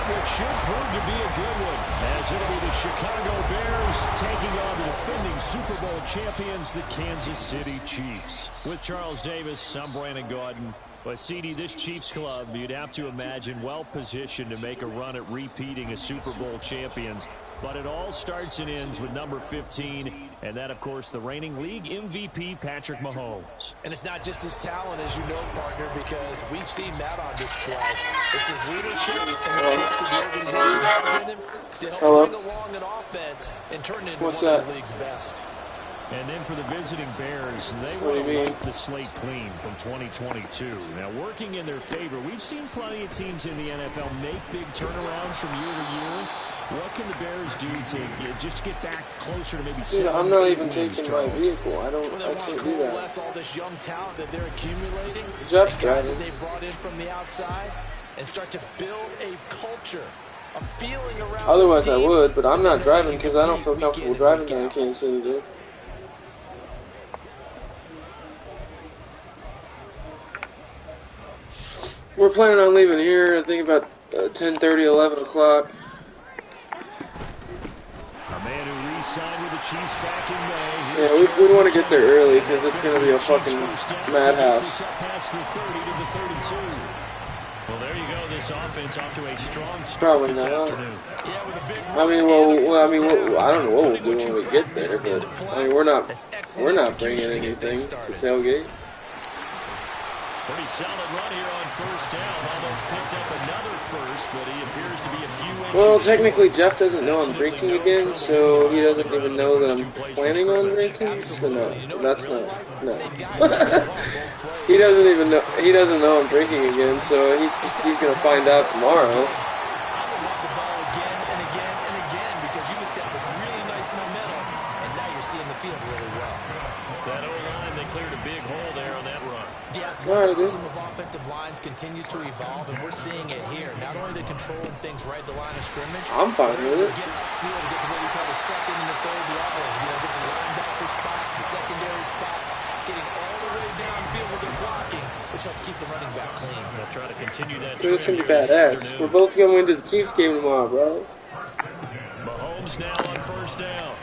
what should prove to be a good one, as it'll be the Chicago Bears taking on the defending Super Bowl champions, the Kansas City Chiefs. With Charles Davis, I'm Brandon Gaudin. But, CD, this Chiefs club, you'd have to imagine well-positioned to make a run at repeating as Super Bowl champions. But it all starts and ends with number 15, and that, of course, the reigning league MVP, Patrick Mahomes. And it's not just his talent, as you know, partner, because we've seen that on display. It's his leadership and the trust of the organization has in him to help bring along an offense and turn it into one of the league's best. And then for the visiting Bears, they want to wipe the slate clean from 2022. Now, working in their favor, we've seen plenty of teams in the NFL make big turnarounds from year to year. What can the Bears do to just get back closer to maybe? Dude, I'm not even taking my vehicle. I can't do that. All this young talent that they're accumulating. Jeff's driving. They brought in from the outside and start to build a culture, a feeling around. Otherwise, I would, but I'm not driving because I don't feel comfortable driving down Kansas City, dude. We're planning on leaving here, I think about 10:30, 11 o'clock. A man who re-signed with the Chiefs back in May. Yeah, we want to get there early because it's going to be a fucking madhouse. Well, there you go. This offense off to a strong start Probably this not. afternoon. I mean, I don't know what we'll do when we get there, but I mean, we're not bringing anything to tailgate. Pretty solid run here on first down. Almost picked up another first, but he appears to be a few inches. Well, technically, Jeff doesn't know I'm drinking again, so he doesn't even know that I'm planning on drinking. So no, that's not. No. He doesn't even know. He doesn't know I'm drinking again, so he's gonna find out tomorrow. System of offensive lines continues to evolve, and we're seeing it here. Not only they controlling things right at the line of scrimmage. I'm fine with it. Get upfield to get to what we call the second and the third levels. You know, get to the linebacker spot, the secondary spot, getting all the way downfield with their blocking, which helps keep the running back clean. They'll try to continue that. Dude, it's gonna be badass. We're both going into the Chiefs game tomorrow, bro. Mahomes now on first down.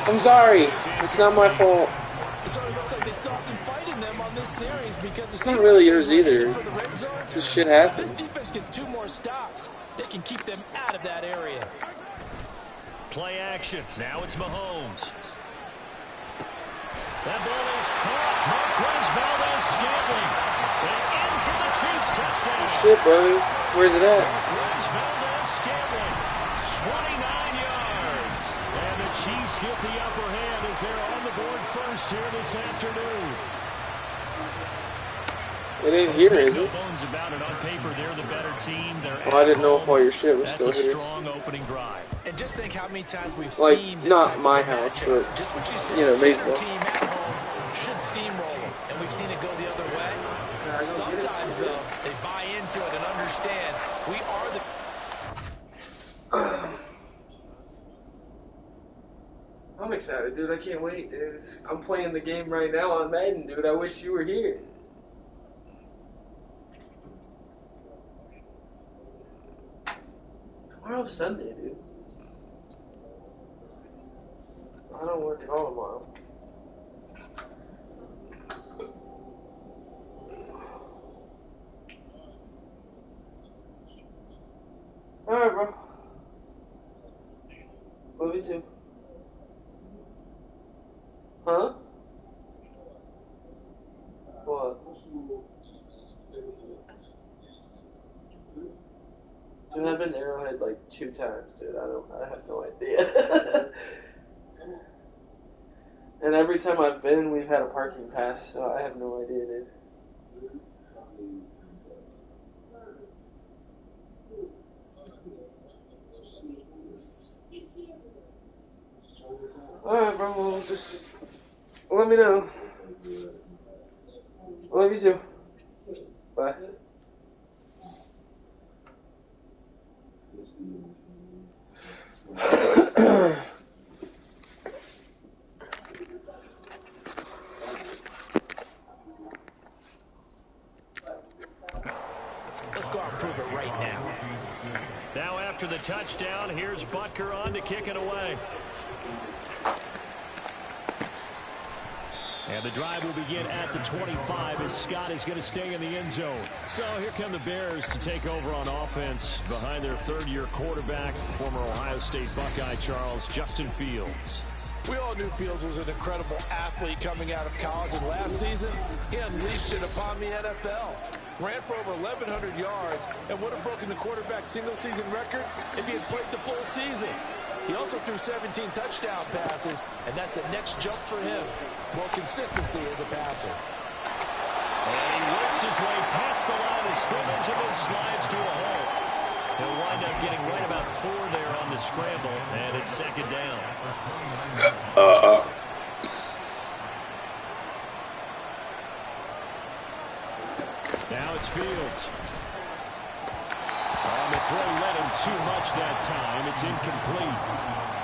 I'm sorry. It's not my fault. So it looks like they stopped some fighting them on this series because it's not really yours either. Just shit happens. This defense gets 2 more stops. They can keep them out of that area. Play action. Now it's Mahomes. That ball is caught. Marquez Valdez-Scantling. And in for the Chiefs touchdown. Shit, bro. Where's it at? Marquez Valdez-Scantling. 29 yards. And the Chiefs get the upper hand as they're on the board first here this afternoon. It ain't here, is it? About it. On paper, they're the better team. Well, I didn't know if all your shit was still here. That's a strong opening drive. And just think how many times we've like, seen this not my house, but, just what you said, you know, baseball. Team at home should steamroll them, and we've seen it go the other way. Sometimes, though, they buy into it and understand we are the... I'm excited, dude. I can't wait, dude. I'm playing the game right now on Madden, dude. I wish you were here. Tomorrow's Sunday, dude. I don't work at all tomorrow. Alright, bro. Love you too. Huh? What? Dude, I've been to Arrowhead like 2 times, dude. I have no idea. And every time I've been, we've had a parking pass, so I have no idea, dude. Alright, bro, well, just let me know. I love you too. Bye. go out and prove it right now. Now after the touchdown, here's Butker on to kick it away. And the drive will begin at the 25 as Scott is going to stay in the end zone. So here come the Bears to take over on offense behind their third-year quarterback, former Ohio State Buckeye Justin Fields. We all knew Fields was an incredible athlete coming out of college, and last season, he unleashed it upon the NFL. Ran for over 1,100 yards and would have broken the quarterback single-season record if he had played the full season. He also threw 17 touchdown passes, and that's the next jump for him. More consistency as a passer. And he works his way past the line of scrimmage and then slides to a hole. He'll wind up getting right about 4 there on the scramble, and it's second down. Now it's Fields. The throw led him too much that time. It's incomplete.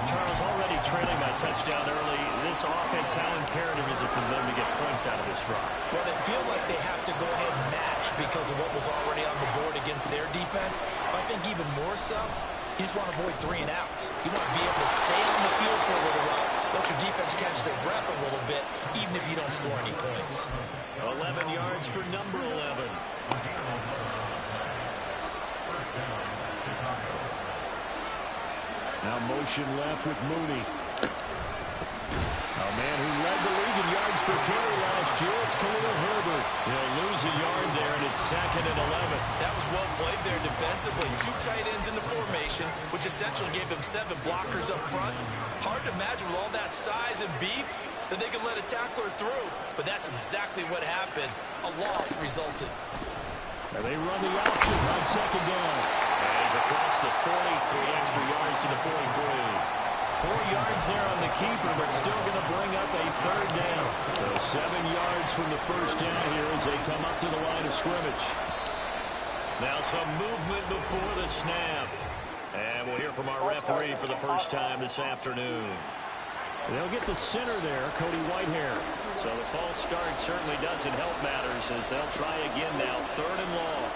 Charles already trailing by touchdown early. This offense, how imperative is it for them to get points out of this drive? Well, they feel like they have to go ahead and match because of what was already on the board against their defense. But I think even more so, you just want to avoid 3 and outs. You want to be able to stay on the field for a little while, let your defense catch their breath a little bit, even if you don't score any points. 11 yards for number 11. Now motion left with Mooney. A man who led the league in yards per carry last year, it's Khalil Herbert. He'll lose a yard there, and it's 2nd and 11. That was well played there defensively. 2 tight ends in the formation, which essentially gave them 7 blockers up front. Hard to imagine with all that size and beef that they could let a tackler through, but that's exactly what happened. A loss resulted. And they run the option on 2nd down. And he's across the 40, 3 extra yards to the 43. 4 yards there on the keeper, but still going to bring up a 3rd down. So 7 yards from the first down here as they come up to the line of scrimmage. Now some movement before the snap. And we'll hear from our referee for the first time this afternoon. They'll get the center there, Cody Whitehair. So the false start certainly doesn't help matters as they'll try again now, 3rd and long.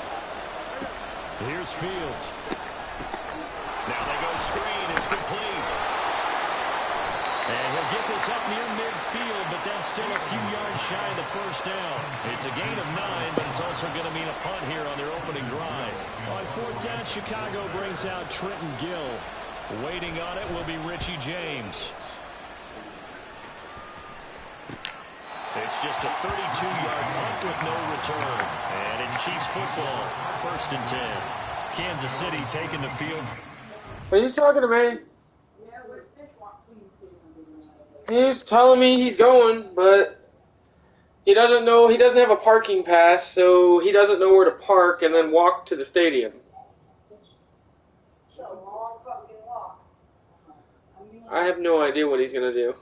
Here's Fields. Now they go screen. It's complete. And he'll get this up near midfield, but that's still a few yards shy of the first down. It's a gain of 9, but it's also going to mean a punt here on their opening drive. On 4th down, Chicago brings out Trenton Gill. Waiting on it will be Richie James. It's just a 32-yard punt with no return. And it's Chiefs football, 1st and 10. Kansas City taking the field. Are you talking to me? He's telling me he's going, but he doesn't know. He doesn't have a parking pass, so he doesn't know where to park and then walk to the stadium. I have no idea what he's going to do.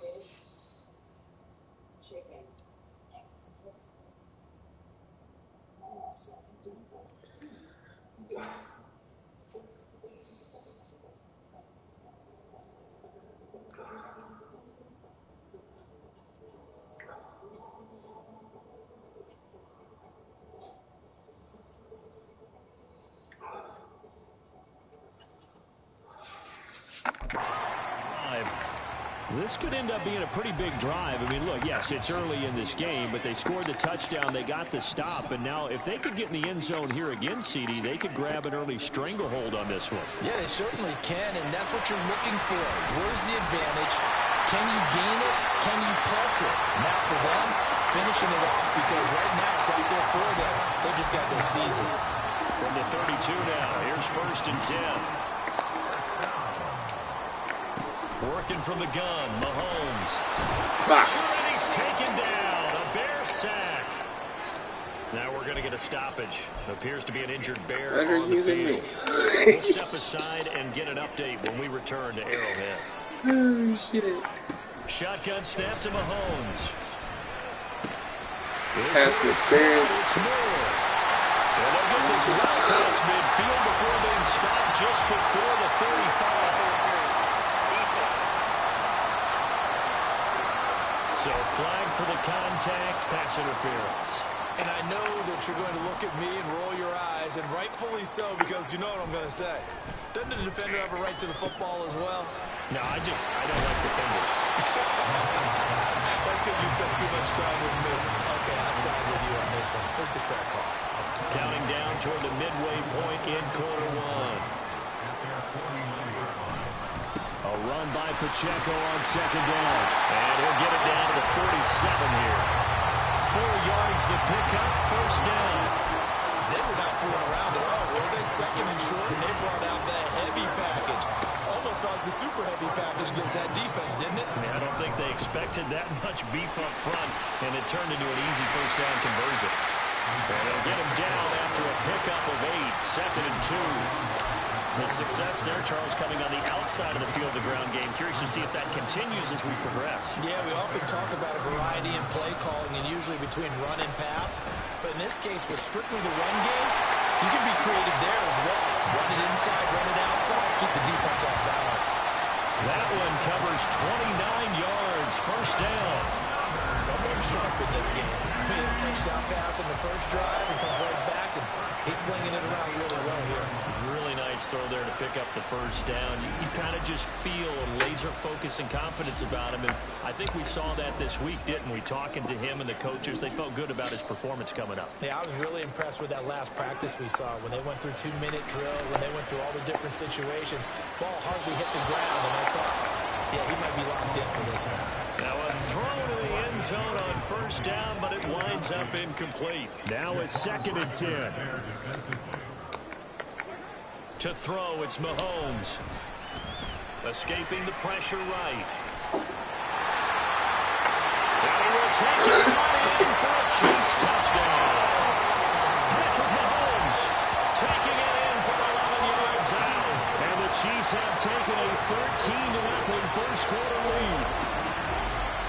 This could end up being a pretty big drive. I mean, look, yes, it's early in this game, but they scored the touchdown. They got the stop. And now if they could get in the end zone here again, CD, they could grab an early stranglehold on this one. Yeah, they certainly can, and that's what you're looking for. Where's the advantage? Can you gain it? Can you press it? Now for them, finishing it off because right now it's out there for them. They just got their season. From the 32 now, here's 1st and 10. Working from the gun, Mahomes. And he's taken down. A Bear sack. Now we're going to get a stoppage. Appears to be an injured Bear on the field. We'll step aside and get an update when we return to Arrowhead. Oh, shit. Shotgun snap to Mahomes. Pass interference. And they'll get this right past midfield before being stopped just before the 35. So flag for the contact, pass interference. And I know that you're going to look at me and roll your eyes, and rightfully so, because you know what I'm going to say. Doesn't the defender have a right to the football as well? No, I don't like defenders. That's because you spent too much time with me. Okay, I side with you on this one. Here's the correct call. Counting down toward the midway point in quarter one. A run by Pacheco on second down. And he'll get it down to the 47 here. 4 yards the pickup, first down. They were not fooling around at all, were they? Second and short, and they brought out the heavy package. Almost like the super heavy package against that defense, didn't it? I don't think they expected that much beef up front, and it turned into an easy first down conversion. And they'll get him down after a pickup of 8, second and 2. The success there, Charles, coming on the outside of the field, the ground game. Curious to see if that continues as we progress. Yeah, we often talk about a variety in play calling and usually between run and pass. But in this case, with strictly the run game, you can be creative there as well. Run it inside, run it outside, keep the defense off balance. That one covers 29 yards, first down. Someone sharp in this game. He had a touchdown pass in the first drive. He comes right back, and he's flinging it around really well here. Really nice throw there to pick up the first down. You kind of just feel a laser focus and confidence about him, and I think we saw that this week, didn't we? Talking to him and the coaches, they felt good about his performance coming up. Yeah, I was really impressed with that last practice we saw when they went through 2-minute drill, when they went through all the different situations. Ball hardly hit the ground, and I thought, yeah, he might be locked in for this one. Now a throw to the end zone on first down, but it winds up incomplete. Now a second and 10. To throw, it's Mahomes. Escaping the pressure right. And he will take it right in for a Chiefs touchdown. Patrick Mahomes taking it in from 11 yards out. And the Chiefs have taken a 13-0 first quarter lead.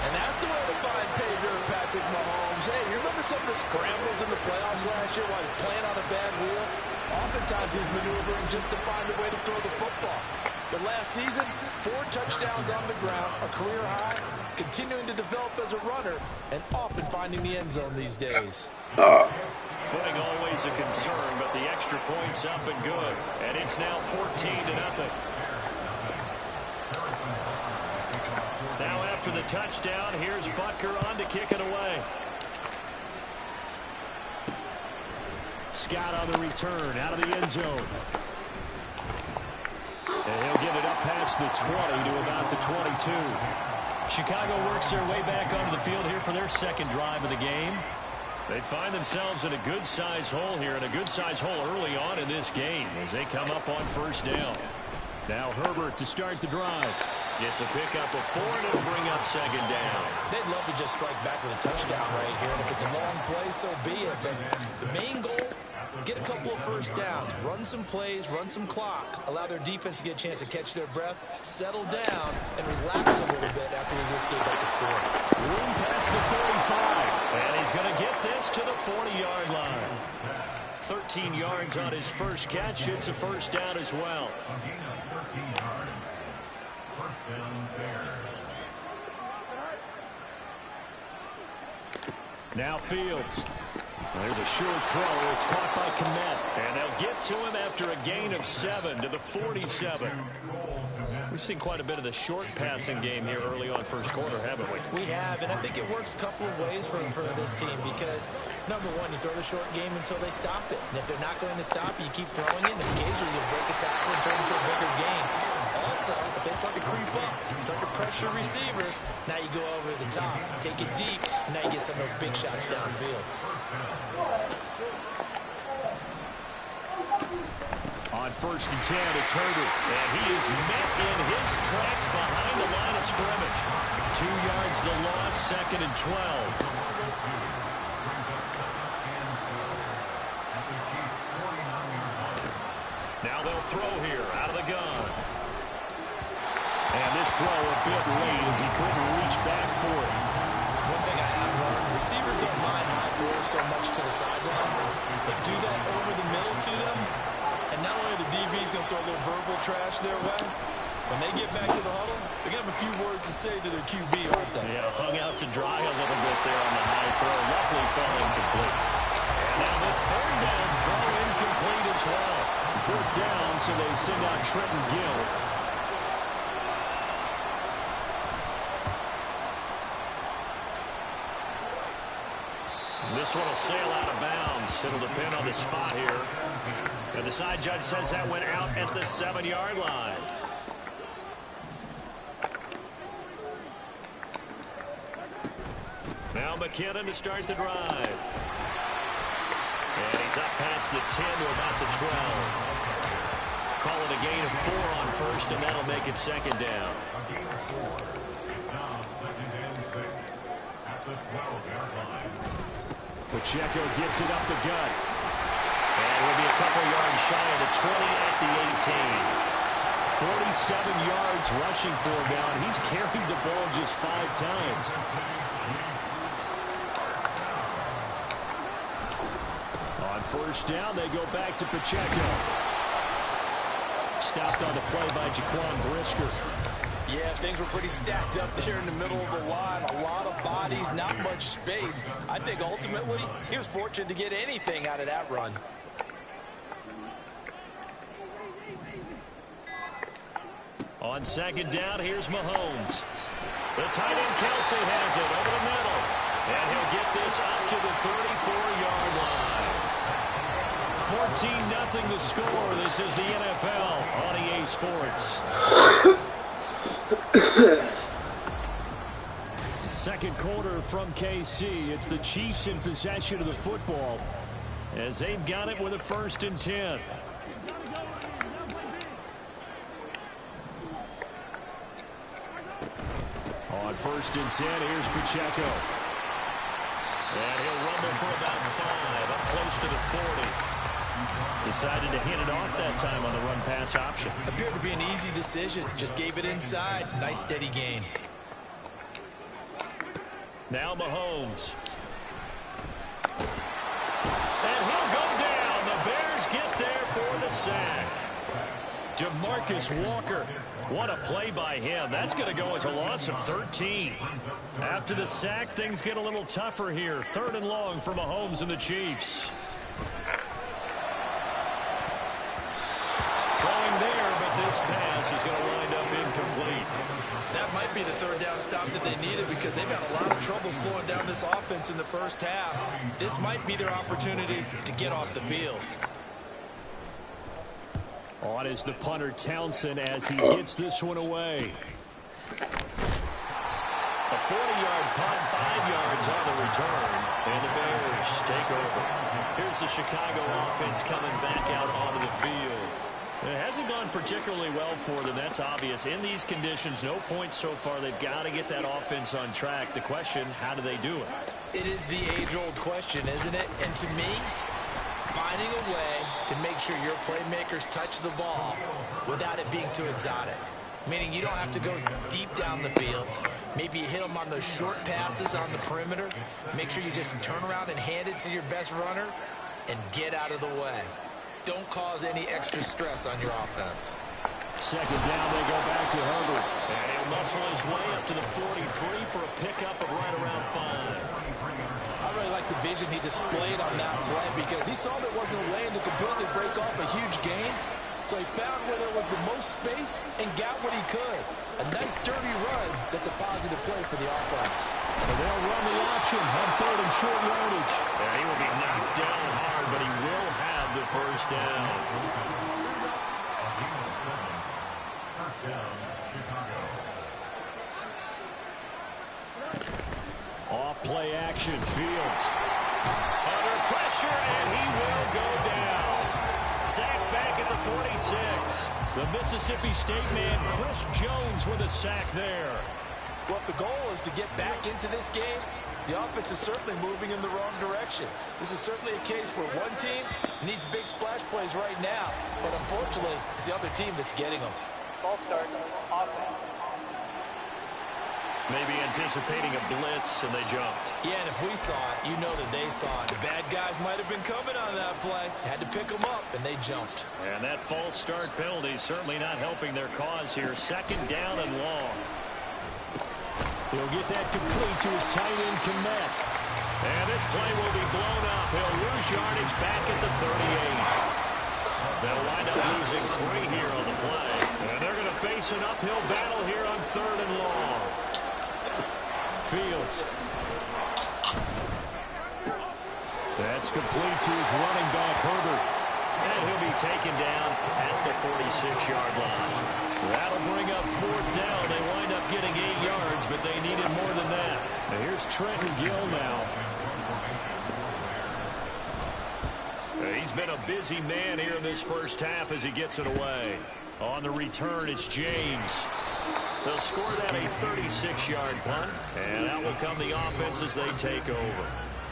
And that's the way to find pay dirt, Patrick Mahomes. Hey, you remember some of the scrambles in the playoffs last year while he's playing on a bad wheel? Oftentimes he's maneuvering just to find a way to throw the football. But last season, 4 touchdowns on the ground, a career high, continuing to develop as a runner, and often finding the end zone these days. Footing always a concern, but the extra point's up and good. And it's now 14-0. Now after the touchdown, here's Butker on to kick it away. Scott on the return, out of the end zone. And he'll get it up past the 20 to about the 22. Chicago works their way back onto the field here for their second drive of the game. They find themselves in a good-sized hole here, and a good-sized hole early on in this game as they come up on first down. Now Herbert to start the drive. Gets a pickup of 4, and it'll bring up second down. They'd love to just strike back with a touchdown right here, and if it's a long play, so be it. But the main goal, get a couple of first downs, run some plays, run some clock, allow their defense to get a chance to catch their breath, settle down, and relax a little bit after they just gave up the score. Room past the 45, and he's going to get this to the 40-yard line. 13 yards on his first catch. It's a first down as well. Now Fields. There's a short throw. It's caught by Kmet. And they'll get to him after a gain of 7 to the 47. We've seen quite a bit of the short passing game here early on first quarter, haven't we? We have, and I think it works a couple of ways for this team because, number one, you throw the short game until they stop it. And if they're not going to stop it, you keep throwing it, and occasionally you break a tackle and turn it into a bigger game. Also, if they start to creep up, start to pressure receivers, now you go over the top, take it deep, and now you get some of those big shots downfield. On first and 10, it's Herbert, and he is met in his tracks behind the line of scrimmage. 2 yards the loss, second and 12. Now they'll throw here out of the gun. And this throw a bit late as he couldn't reach back for it. One thing I have learned, receivers don't mind high throws so much to the sideline, but do that over the middle to them, and not only the DB's going to throw a little verbal trash their way, when they get back to the huddle, they're going to have a few words to say to their QB, aren't they? Yeah, hung out to dry a little bit there on the high throw. Luckily fell incomplete. Now the third down throw incomplete as well. Fourth down, so they send out Trenton Gill. This one will sail out of bounds. It'll depend on the spot here. And the side judge says that went out at the 7-yard line. Now McKinnon to start the drive. And he's up past the 10 to about the 12. Call it a gain of 4 on first, and that'll make it second down. Pacheco gets it up the gut. And will be a couple yards shy of the 20 at the 18. 47 yards rushing for him now, and he's carried the ball just 5 times. On first down, they go back to Pacheco. Stopped on the play by Jaquan Brisker. Yeah, things were pretty stacked up there in the middle of the line. A lot of bodies, not much space. I think ultimately he was fortunate to get anything out of that run. On second down, here's Mahomes. The tight end Kelsey has it over the middle. And he'll get this up to the 34-yard line. 14-0 the score. This is the NFL on EA Sports. Second quarter from KC. It's the Chiefs in possession of the football as they've got it with a 1st and 10. On 1st and 10, here's Pacheco. And he'll rumble for about 5, up close to the 40. Decided to hand it off that time on the run-pass option. Appeared to be an easy decision. Just gave it inside. Nice steady gain. Now Mahomes. And he'll go down. The Bears get there for the sack. DeMarcus Walker. What a play by him. That's going to go as a loss of 13. After the sack, things get a little tougher here. 3rd and long for Mahomes and the Chiefs. Throwing there, but this pass is going to wind up incomplete. That might be the 3rd down stop that they needed because they've got a lot of trouble slowing down this offense in the first half. This might be their opportunity to get off the field. On is the punter Townsend as he gets this one away. A 40-yard punt, 5 yards on the return, and the Bears take over. Here's the Chicago offense coming back out onto the field. It hasn't gone particularly well for them, that's obvious. In these conditions, no points so far. They've got to get that offense on track. The question, how do they do it? It is the age-old question, isn't it? And to me, finding a way to make sure your playmakers touch the ball without it being too exotic. Meaning you don't have to go deep down the field. Maybe you hit them on those short passes on the perimeter. Make sure you just turn around and hand it to your best runner and get out of the way. Don't cause any extra stress on your offense. Second down, they go back to Herbert. And he'll muscle his way up to the 43 for a pickup of right around 5. I really like the vision he displayed on that play because he saw there wasn't a lane to completely break off a huge gain. So he found where there was the most space and got what he could. A nice, dirty run that's a positive play for the offense. And they'll run the option on 3rd and short yardage. And he will be knocked down hard, but he will have the 1st down. Off play action, Fields. Under pressure, and he will go down. Sacked back at the 46. The Mississippi State man, Chris Jones, with a sack there. Well, if the goal is to get back into this game, the offense is certainly moving in the wrong direction. This is certainly a case where one team needs big splash plays right now, but unfortunately, it's the other team that's getting them. Ball start, offense. Maybe anticipating a blitz, and they jumped. Yeah, and if we saw it, you know that they saw it. The bad guys might have been coming on that play. Had to pick them up, and they jumped. And that false start penalty certainly not helping their cause here. 2nd down and long. He'll get that complete to his tight end, Kmet. And this play will be blown up. He'll lose yardage back at the 38. They'll wind up losing 3 here on the play. And they're going to face an uphill battle here on 3rd and long. Fields. That's complete to his running back, Herbert. And he'll be taken down at the 46-yard line. That'll bring up 4th down. They wind up getting 8 yards, but they needed more than that. Now here's Trenton Gill now. He's been a busy man here in this first half as he gets it away. On the return, it's James. They'll score that a 36-yard punt, and out will come the offense as they take over.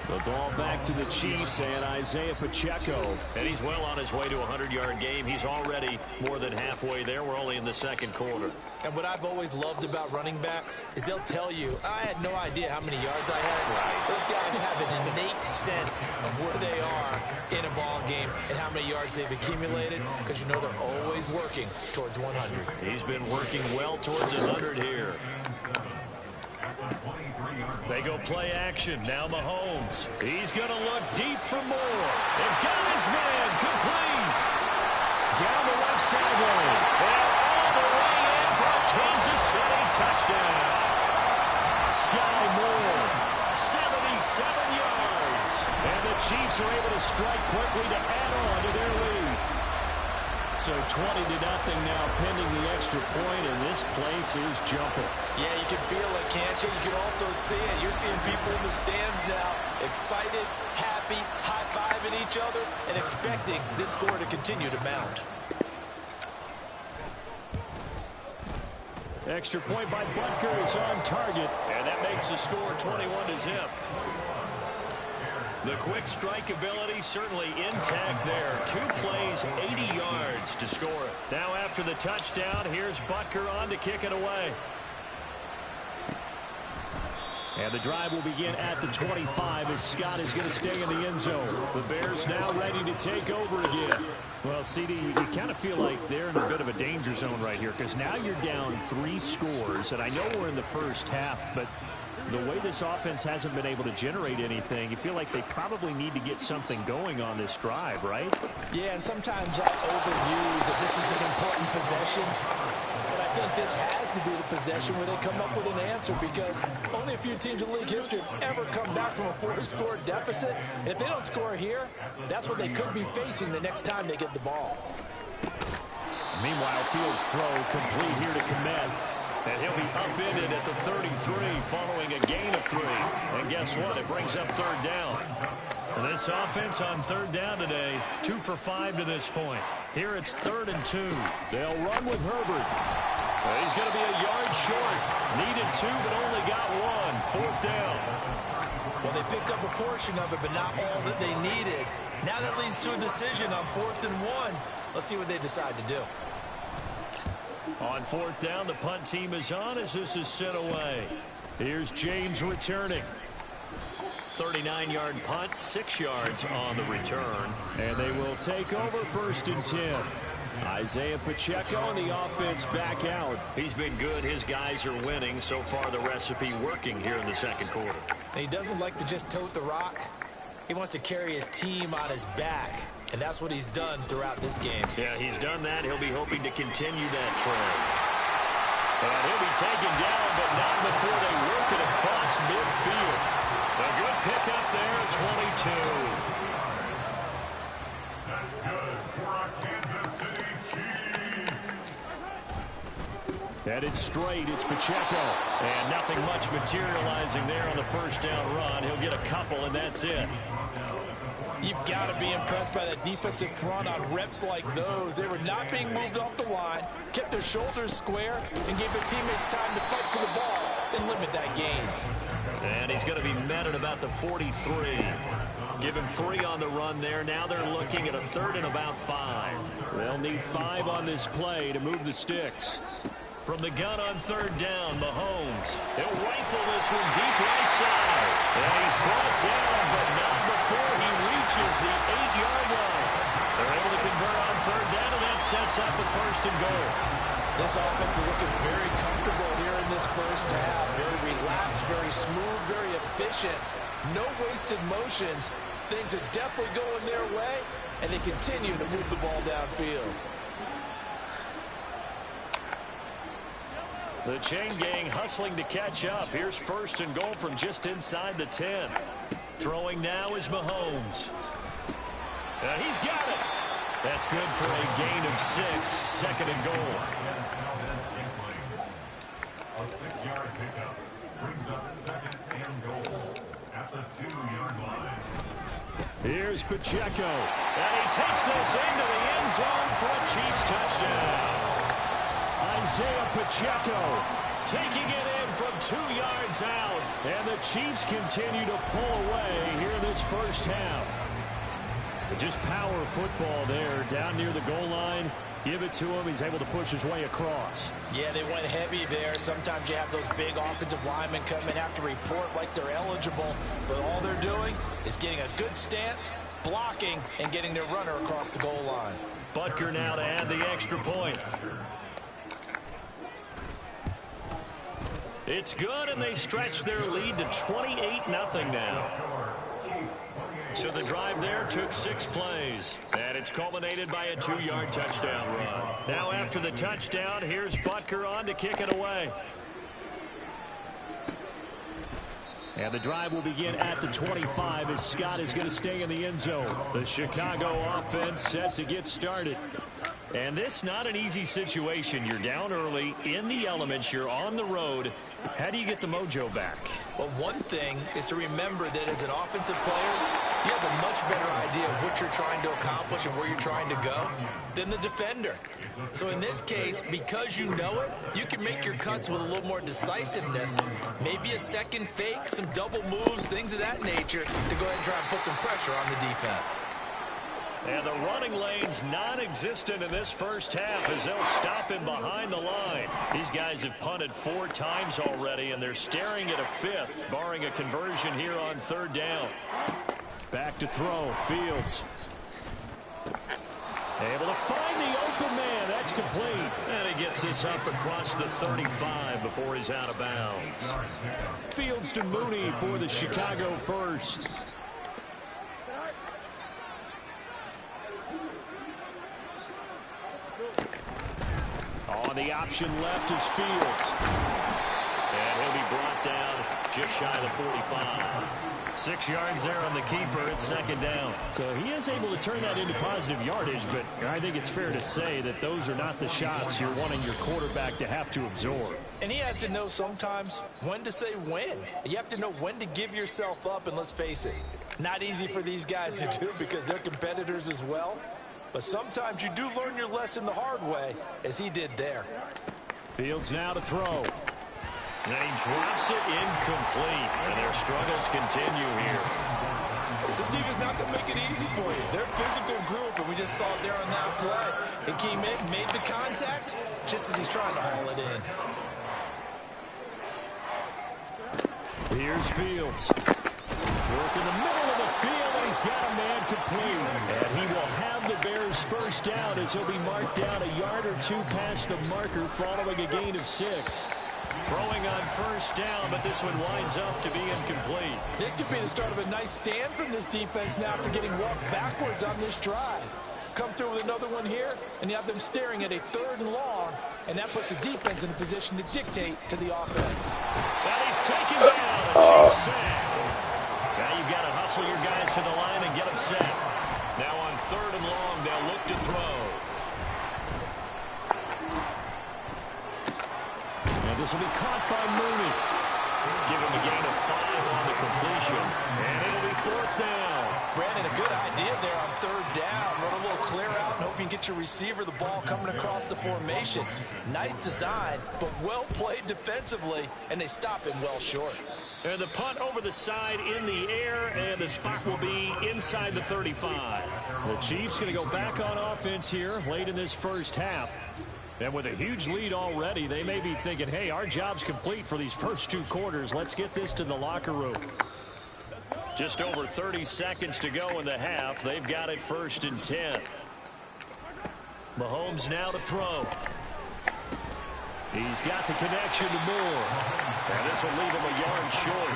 The ball back to the Chiefs and Isaiah Pacheco. And he's well on his way to a 100-yard game. He's already more than halfway there. We're only in the 2nd quarter. And what I've always loved about running backs is they'll tell you, I had no idea how many yards I had. Right. Those guys have an innate sense of where they are in a ball game and how many yards they've accumulated, because you know they're always working towards 100. He's been working well towards 100 here. They go play action. Now Mahomes. He's going to look deep for more. And got his man complete. Down the left sideline. And all the way in for a Kansas City touchdown. Sky Moore. 77 yards. And the Chiefs are able to strike quickly to add on to their lead. So 20-0 now pending the extra point, and this place is jumping. Yeah, you can feel it, can't you? You can also see it. You're seeing people in the stands now, excited, happy, high-fiving each other, and expecting this score to continue to mount. Extra point by Butker is on target, and that makes the score 21-0. The quick strike ability certainly intact there. 2 plays, 80 yards to score it. Now after the touchdown, here's Butker on to kick it away. And the drive will begin at the 25 as Scott is going to stay in the end zone. The Bears now ready to take over again. Well, CD, you kind of feel like they're in a bit of a danger zone right here, because now you're down 3 scores, and I know we're in the first half, but the way this offense hasn't been able to generate anything, you feel like they probably need to get something going on this drive, right? Yeah, and sometimes I overuse that this is an important possession. But I think this has to be the possession where they come up with an answer, because only a few teams in league history have ever come back from a 4-score deficit. And if they don't score here, that's what they could be facing the next time they get the ball. Meanwhile, Fields' throw complete here to Komet. And he'll be upended at the 33 following a gain of 3. And guess what? It brings up 3rd down. And this offense on 3rd down today, 2 for 5 to this point. Here it's 3rd and 2. They'll run with Herbert. He's going to be a yard short. Needed 2, but only got 1. 4th down. Well, they picked up a portion of it, but not all that they needed. Now that leads to a decision on 4th and 1. Let's see what they decide to do. On 4th down, the punt team is on as this is sent away. Here's James returning. 39-yard punt, 6 yards on the return. And they will take over 1st and 10. Isaiah Pacheco and the offense back out. He's been good. His guys are winning. So far, the recipe working here in the 2nd quarter. He doesn't like to just tote the rock. He wants to carry his team on his back. And that's what he's done throughout this game. Yeah, he's done that. He'll be hoping to continue that trend. And he'll be taken down, but not before they work it across midfield. A good pickup there at 22. That's good for our Kansas City Chiefs. Headed straight, it's Pacheco. And nothing much materializing there on the 1st down run. He'll get a couple, and that's it. You've got to be impressed by the defensive front on reps like those. They were not being moved off the line, kept their shoulders square, and gave their teammates time to fight to the ball and limit that gain. And he's going to be met at about the 43. Give him 3 on the run there. Now they're looking at a 3rd and about 5. They'll need 5 on this play to move the sticks. From the gun on 3rd down, Mahomes. He'll rifle this one deep right side. And he's brought down, but not before he reaches the 8-yard line. They're able to convert on 3rd down, and that sets up the 1st and goal. This offense is looking very comfortable here in this first half. Very relaxed, very smooth, very efficient. No wasted motions. Things are definitely going their way, and they continue to move the ball downfield. The chain gang hustling to catch up. Here's 1st and goal from just inside the 10. Throwing now is Mahomes. And he's got it. That's good for a gain of 6. 2nd and goal. A 6-yard pickup brings up 2nd and goal at the 2-yard line. Here's Pacheco. And he takes this into the end zone for a Chiefs touchdown. Isaiah Pacheco taking it in from 2 yards out. And the Chiefs continue to pull away here in this first half. Just power football there down near the goal line. Give it to him. He's able to push his way across. Yeah, they went heavy there. Sometimes you have those big offensive linemen come in after report like they're eligible. But all they're doing is getting a good stance, blocking, and getting their runner across the goal line. Butker now to add the extra point. It's good, and they stretch their lead to 28-0 now. So the drive there took 6 plays, and it's culminated by a 2-yard touchdown run. Now after the touchdown, here's Butker on to kick it away. And the drive will begin at the 25 as Scott is going to stay in the end zone. The Chicago offense set to get started. And this not an easy situation. You're down early, in the elements, you're on the road. How do you get the mojo back? Well, one thing is to remember that as an offensive player, you have a much better idea of what you're trying to accomplish and where you're trying to go than the defender. So in this case, because you know it, you can make your cuts with a little more decisiveness. Maybe a second fake, some double moves, things of that nature to go ahead and try and put some pressure on the defense. And the running lane's non-existent in this first half as they'll stop him behind the line. These guys have punted 4 times already, and they're staring at a 5th, barring a conversion here on 3rd down. Back to throw. Fields. Able to find the open man. That's complete. And he gets this up across the 35 before he's out of bounds. Fields to Mooney for the Chicago first. On the option left is Fields. And he'll be brought down just shy of the 45. 6 yards there on the keeper. It's 2nd down. So he is able to turn that into positive yardage, but I think it's fair to say that those are not the shots you're wanting your quarterback to have to absorb. And he has to know sometimes when to say when. You have to know when to give yourself up, and let's face it, not easy for these guys to do because they're competitors as well. But sometimes you do learn your lesson the hard way, as he did there. Fields now to throw. And he drops it incomplete. And their struggles continue here. This defense not going to make it easy for you. They're a physical group, and we just saw it there on that play. He came in, made the contact, just as he's trying to haul it in. Here's Fields. Work in the middle of the field, and he's got a man complete. And he will have the Bears first down as he'll be marked down a yard or 2 past the marker following a gain of 6. Throwing on 1st down, but this one winds up to be incomplete. This could be the start of a nice stand from this defense now after getting walked backwards on this drive. Come through with another one here, and you have them staring at a 3rd and long, and that puts the defense in a position to dictate to the offense. And he's taken down. A sack. Now you've got to hustle your guys to the line and get them set. Now on 3rd and long, they'll look to throw. And this will be caught by Mooney. Give him a gain of 5 on the completion. And it'll be 4th down. Brandon, a good idea there on 3rd down. Run a little clear out and hope you can get your receiver the ball coming across the formation. Nice design, but well played defensively, and they stop him well short. And the punt over the side in the air, and the spot will be inside the 35. The Chiefs going to go back on offense here late in this first half. And with a huge lead already, they may be thinking, hey, our job's complete for these first 2 quarters. Let's get this to the locker room. Just over 30 seconds to go in the half. They've got it 1st and 10. Mahomes now to throw. He's got the connection to Moore. And this will leave him a yard short.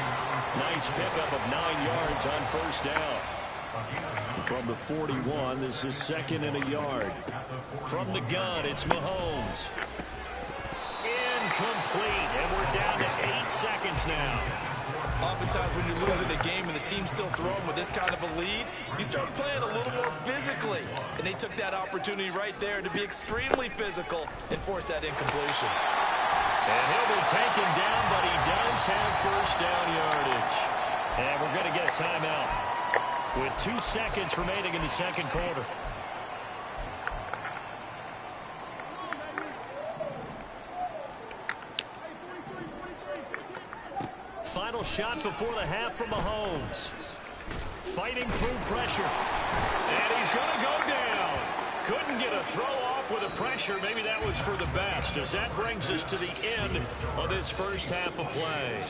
Nice pickup of 9 yards on first down. From the 41, this is 2nd and a yard. From the gun, it's Mahomes. Incomplete, and we're down to 8 seconds now. Oftentimes when you're losing a game and the team's still throwing with this kind of a lead, you start playing a little more physically. And they took that opportunity right there to be extremely physical and force that incompletion. And he'll be taken down, but he does have first down yardage. And we're going to get a timeout with 2 seconds remaining in the second quarter. Final shot before the half from Mahomes. Fighting through pressure. And he's going to go down. Couldn't get a throw off with the pressure. Maybe that was for the best, as that brings us to the end of this first half of play.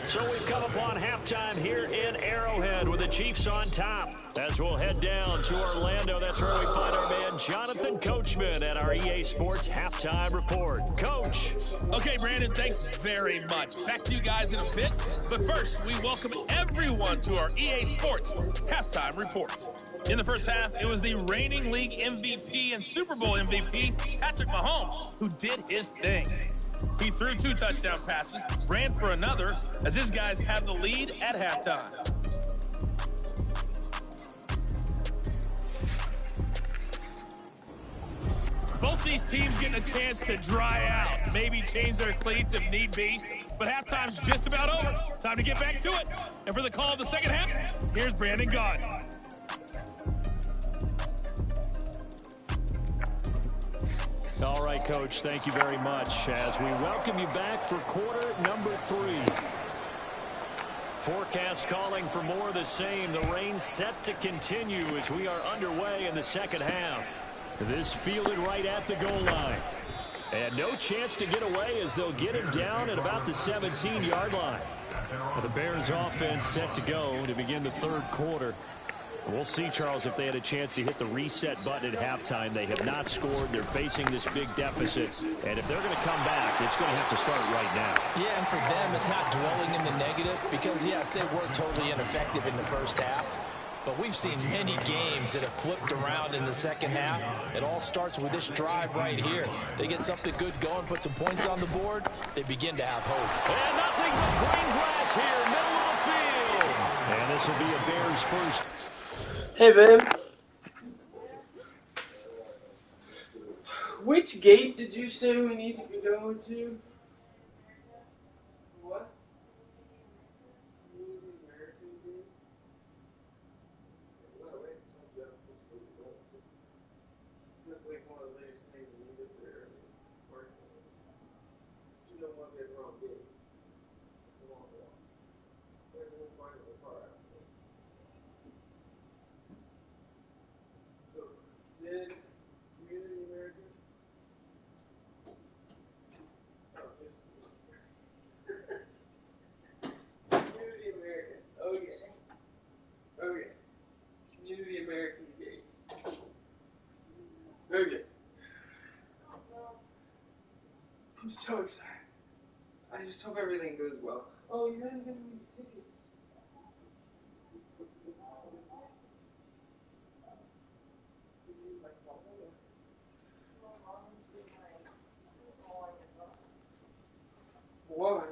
So we've come upon halftime here in Arrowhead with the Chiefs on top. As we'll head down to Orlando, that's where we find our man Jonathan Coachman at our EA Sports Halftime Report. Coach. Okay, Brandon, thanks very much. Back to you guys in a bit. But first, we welcome everyone to our EA Sports Halftime Report. In the first half, it was the reigning league MVP and Super Bowl MVP, Patrick Mahomes, who did his thing. He threw 2 touchdown passes, ran for another, as his guys had the lead at halftime. Both these teams getting a chance to dry out, maybe change their cleats if need be, but halftime's just about over. Time to get back to it. And for the call of the second half, here's Brandon Gaudin. All right, Coach, thank you very much as we welcome you back for quarter number 3. Forecast calling for more of the same. The rain set to continue as we are underway in the second half. This fielded right at the goal line. And no chance to get away as they'll get him down at about the 17-yard line. The Bears offense set to go to begin the third quarter. We'll see, Charles, if they had a chance to hit the reset button at halftime. They have not scored. They're facing this big deficit. And if they're going to come back, it's going to have to start right now. Yeah, and for them, it's not dwelling in the negative because, yes, they were totally ineffective in the first half. But we've seen many games that have flipped around in the second half. It all starts with this drive right here. They get something good going, put some points on the board, they begin to have hope. And nothing but green grass here, middle of the field. And this will be a Bears first. Hey, babe. Which gate did you say we need to go to? What? That's like one of the latest things we did there. You don't want to get the wrong gate. It's a long walk. We'll find it in the car. So, did Community American? Oh, just Community American. Okay. Okay. Community American gate. Okay. I'm so excited. I just hope everything goes well. Oh, you're not giving me tickets. Why?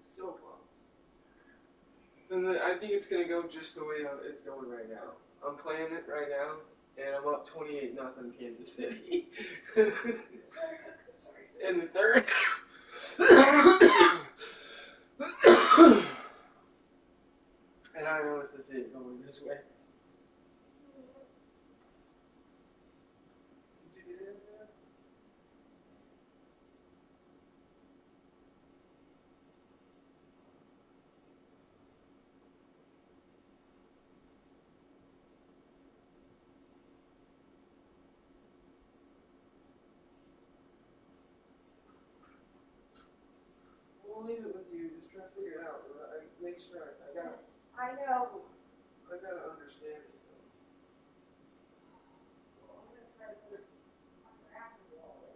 So pumped. And I think it's gonna go just the way it's going right now. I'm playing it right now, and I'm up 28-0 Kansas City. In the third. And I know it's to see it going this way. Did you get it there? We'll leave it with you. Just try to figure it out. Make sure I got it. I know. I gotta understand it. Well, I'm gonna try to put it on your Apple wallet.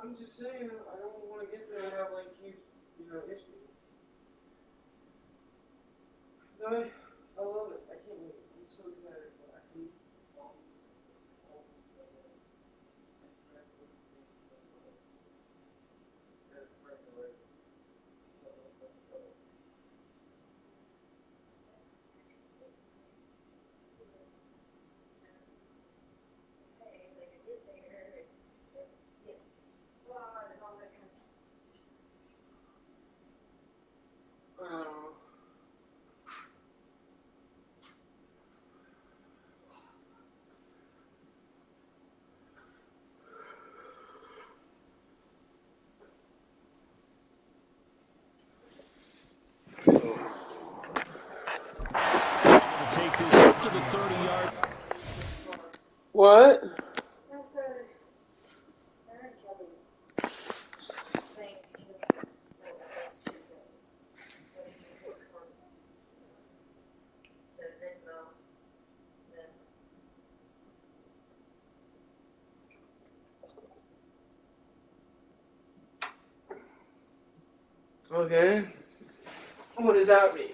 I'm just saying, I don't want to get there and have like huge, issues. I love it. I can't wait. I'm so excited, but I hate all Take this up to the 30-yard. What? Okay. What does that mean?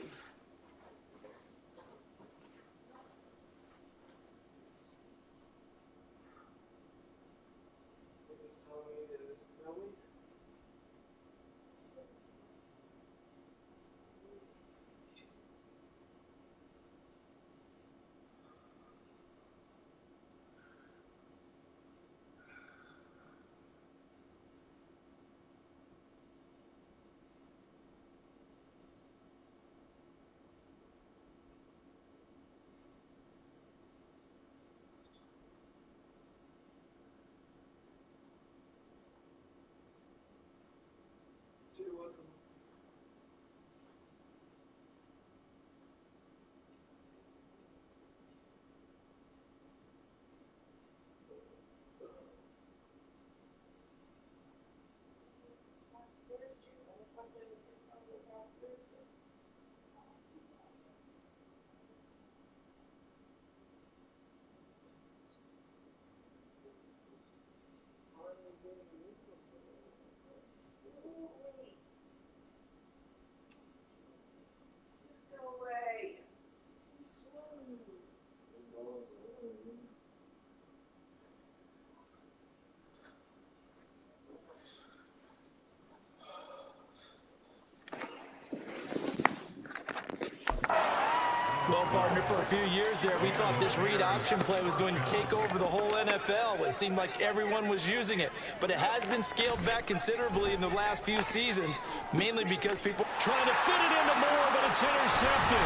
Well, partner, for a few years there, we thought this read option play was going to take over the whole NFL. It seemed like everyone was using it, but it has been scaled back considerably in the last few seasons, mainly because people trying to fit it into Moore, but it's intercepted.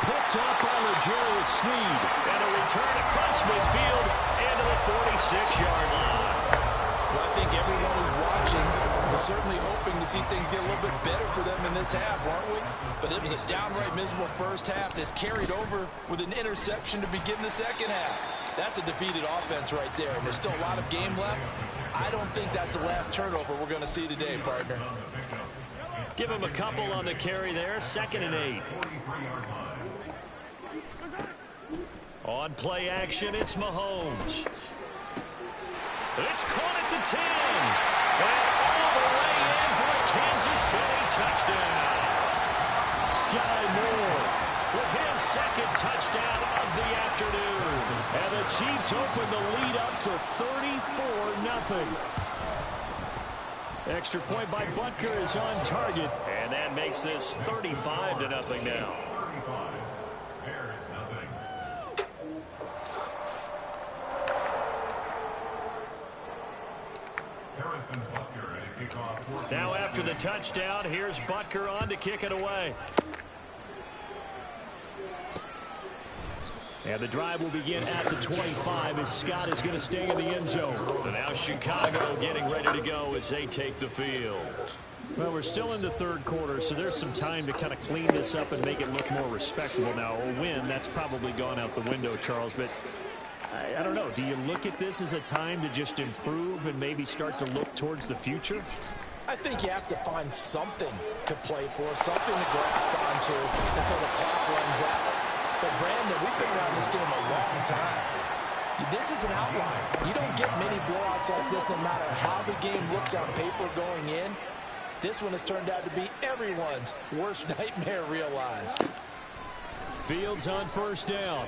Picked up by L'Jarius Sneed, and a return across midfield into the 46-yard line. Well, I think everyone who's watching was certainly hoping to see things get a little bit better for them in this half, weren't we? But it was a downright miserable first half that's carried over with an interception to begin the second half. That's a defeated offense right there, and there's still a lot of game left. I don't think that's the last turnover we're going to see today, partner. Give him a couple on the carry there, 2nd and 8. On play action, it's Mahomes. It's caught at the 10. And all the way in for a Kansas City touchdown. Sky Moore with his 2nd touchdown of the afternoon. And the Chiefs open the lead up to 34-0. Extra point by Butker is on target. And that makes this 35-0 now. Now after the touchdown, here's Butker on to kick it away. And the drive will begin at the 25 as Scott is going to stay in the end zone. And now Chicago getting ready to go as they take the field. Well, we're still in the 3rd quarter, so there's some time to kind of clean this up and make it look more respectable. Now, a win, that's probably gone out the window, Charles, but I don't know. Do you look at this as a time to just improve and maybe start to look towards the future? I think you have to find something to play for, something to grasp onto until the clock runs out. But, Brandon, we've been around this game a long time. This is an outlier. You don't get many blowouts like this no matter how the game looks on paper going in. This one has turned out to be everyone's worst nightmare realized. Fields on 1st down.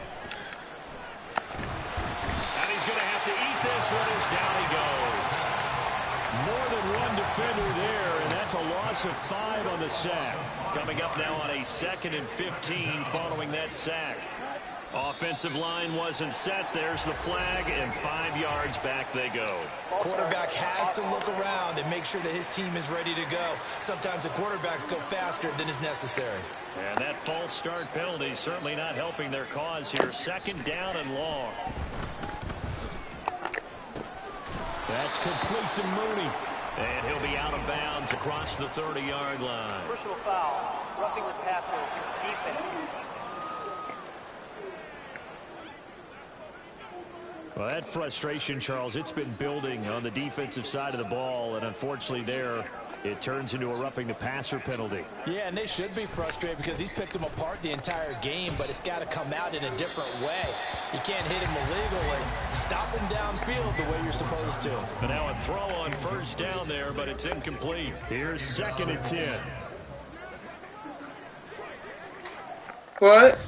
And he's going to have to eat this one as down he goes. More than one defender there, and that's a loss of 5 on the sack. Coming up now on a 2nd and 15 following that sack. Offensive line wasn't set. There's the flag, and 5 yards back they go. Quarterback has to look around and make sure that his team is ready to go. Sometimes the quarterbacks go faster than is necessary. And that false start penalty certainly not helping their cause here. 2nd down and long. That's complete to Mooney. And he'll be out of bounds across the 30-yard line. Personal foul, roughing the passer, defense. Well, that frustration, Charles, it's been building on the defensive side of the ball, and unfortunately there, it turns into a roughing the passer penalty. Yeah, and they should be frustrated because he's picked them apart the entire game, but it's got to come out in a different way. You can't hit him illegally. Stop him downfield the way you're supposed to. And now a throw on 1st down there, but it's incomplete. Here's 2nd and 10. What?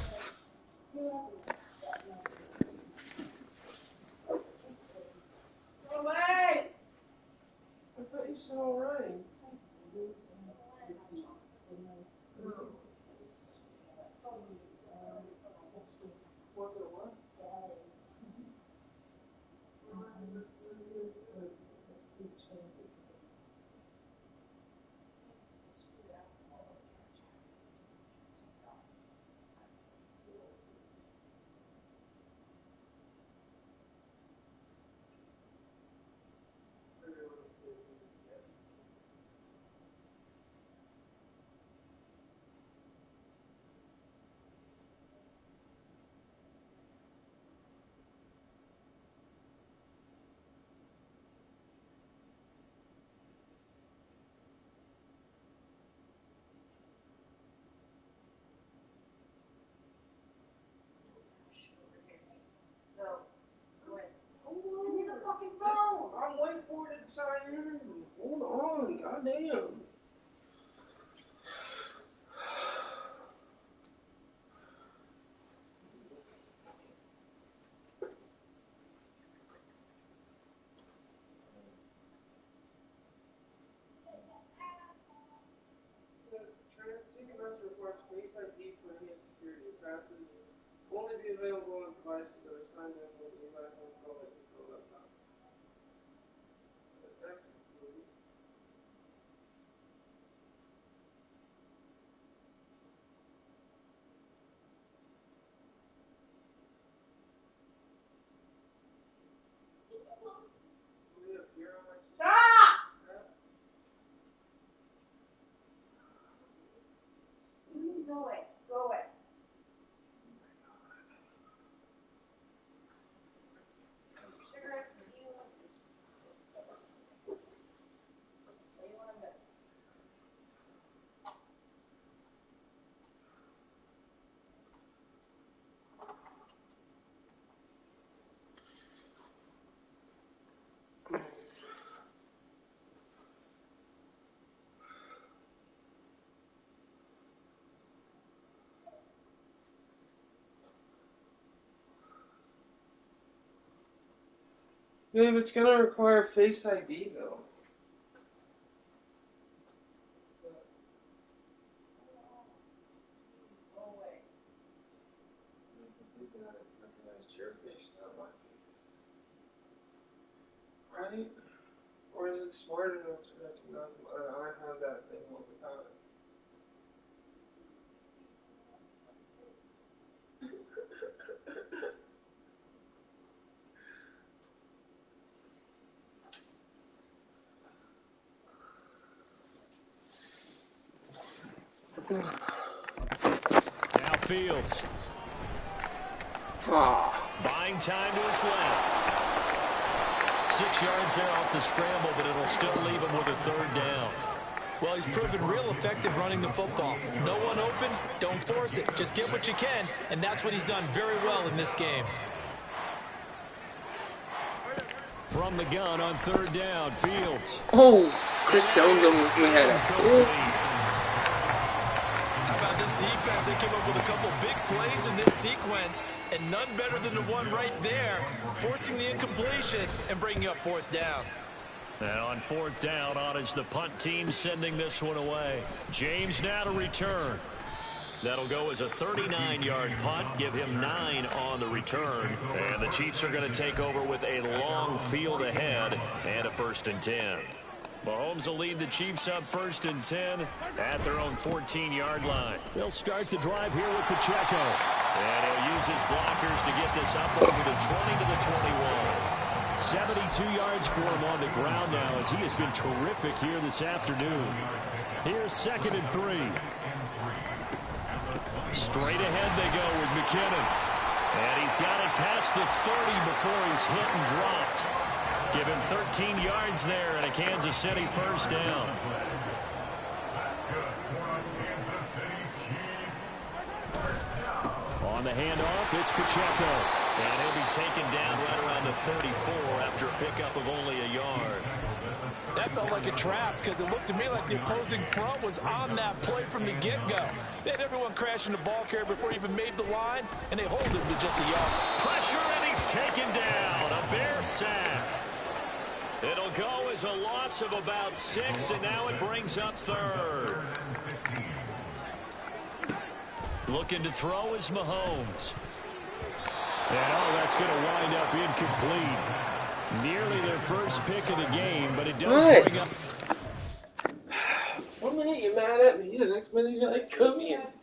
It's all right. I'm waiting for it to sign in. Hold on, goddamn. TMS requires Face ID for enhanced security. Passes only be available on devices that are signed in with the iPhone Pro and Pro laptop. Excellent. Stop! Go away. Go away. Cigarettes and you. What do you want to do? Babe, it's gonna require Face ID though. Go away. They gotta recognize your face, not my face. Right? Or is it smart enough to recognize I have that thing all the time? Now Fields. Ah. Buying time to his left. 6 yards there off the scramble, but it'll still leave him with a third down. Well, he's proven real effective running the football. No one open, don't force it. Just get what you can, and that's what he's done very well in this game. From the gun on third down, Fields. Oh, Chris Jones almost went ahead. How about this defense? They came up with a couple big plays in this sequence, and none better than the one right there, forcing the incompletion and bringing up fourth down. And on fourth down, on is the punt team sending this one away. James now to return. That'll go as a 39-yard punt, give him 9 on the return. And the Chiefs are going to take over with a long field ahead and a 1st and 10. Mahomes will lead the Chiefs up 1st and 10 at their own 14-yard line. They'll start the drive here with Pacheco. And he'll use his blockers to get this up over the 20 to the 21. 72 yards for him on the ground now as he has been terrific here this afternoon. Here's 2nd and 3. Straight ahead they go with McKinnon. And he's got it past the 30 before he's hit and dropped. Give him 13 yards there and a Kansas City 1st down. On the handoff, it's Pacheco. And he'll be taken down right around the 34 after a pickup of only a yard. That felt like a trap because it looked to me like the opposing front was on that play from the get-go. They had everyone crashing the ball carrier before he even made the line, and they hold him to just a yard. Pressure, and he's taken down. A Bear sack. It'll go as a loss of about 6, and now it brings up 3rd. Looking to throw is Mahomes. And that's going to wind up incomplete. Nearly their first pick of the game, but it does bring up. 1 minute you're mad at me, the next minute you're like, come here.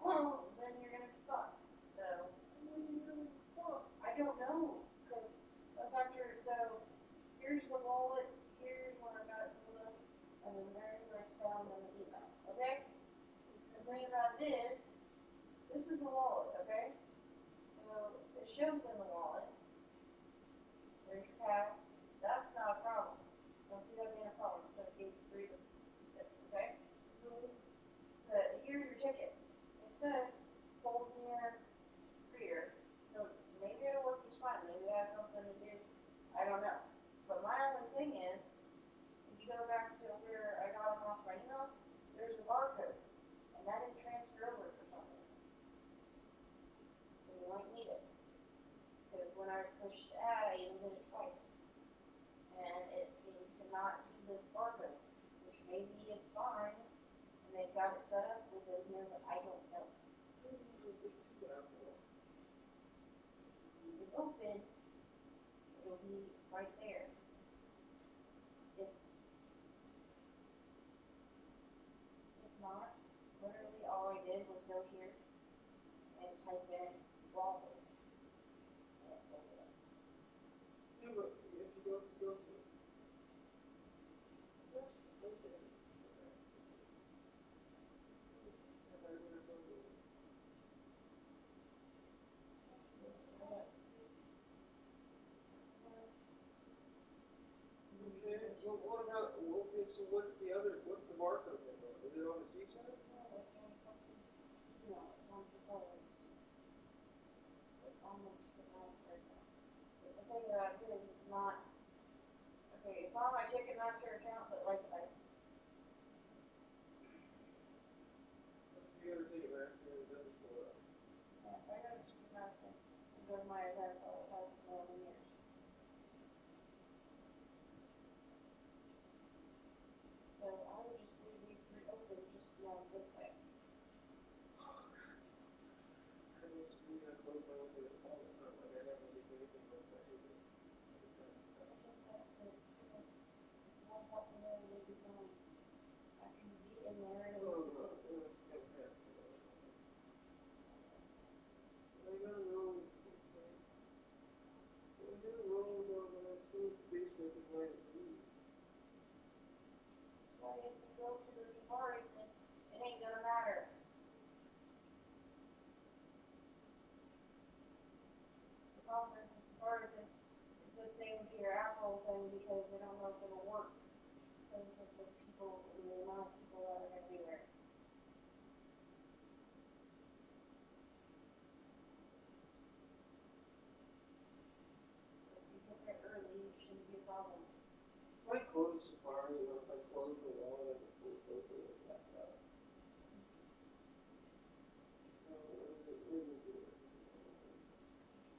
Well, then you're going to be fucked. So, I don't know. Because the factor, so, here's the wallet, here's what I got for them, and then there's where it's found in the email. Okay? The thing about this is the wallet, okay? So, it shows in the wallet. There's your pass. That's not a problem. Don't see that being a problem. open, it'll be right there. If not, literally all I did was go here and type in waffles. And it pulled it up. Yeah, but if you go to okay, well, what about, okay, so what's the barcode thing on? Is it on the G side? No, it's on fucking, no, it's on Safari. It's on the Ticketmaster account. But the thing about it is, it's not, okay, it's on my Ticketmaster account, but like, You go to Ticketmaster and it doesn't pull up. yeah, if I go to Ticketmaster and go to my events, all it has is no years. So I would just leave these three open, just to be on the safe side. I just need to close my window all the time. Like, I never do anything like that either. I think that the, more popularity will be known after you get in there and Oh, no, it's going past me. I gotta roll. I gotta roll on my basement is where it's easy. why if you go to the Safari thing, it ain't gonna matter. The problem is the Safari thing is the same to your Apple thing because they don't know if it'll work. Because of the people, the amount of people that are gonna be there. If you get there early, it shouldn't be a problem. If I close Safari or if I close the wallet, I can pull it over and back out.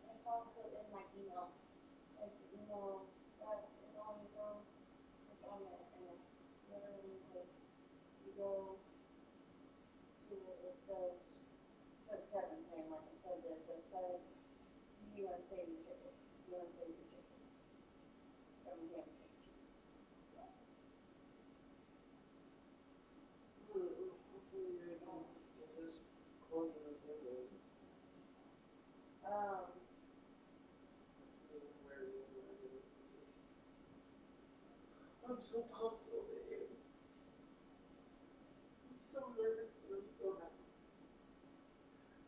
It's also in my email. Like the email that is on your phone, it's on there, and it's literally like you go to it says Kevin's name, like it said this, it says you want to save your tickets. You want to save your tickets. Kevin Campbell Chiefs. Hopefully I can just close this window. I'm so pumped over here. I'm so nervous and I'm so happy.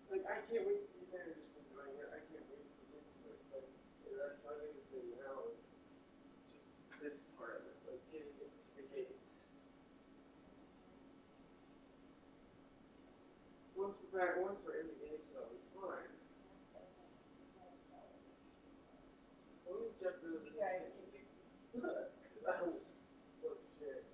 Like, I can't wait to be there and just enjoying it. I can't wait to get to it. Like, that's my biggest thing now is just this part of it. Like, getting it to the gates. Once we're in the gates, though, it's fine. As long as Jeff really doesn't say anything. Because I will flip shit.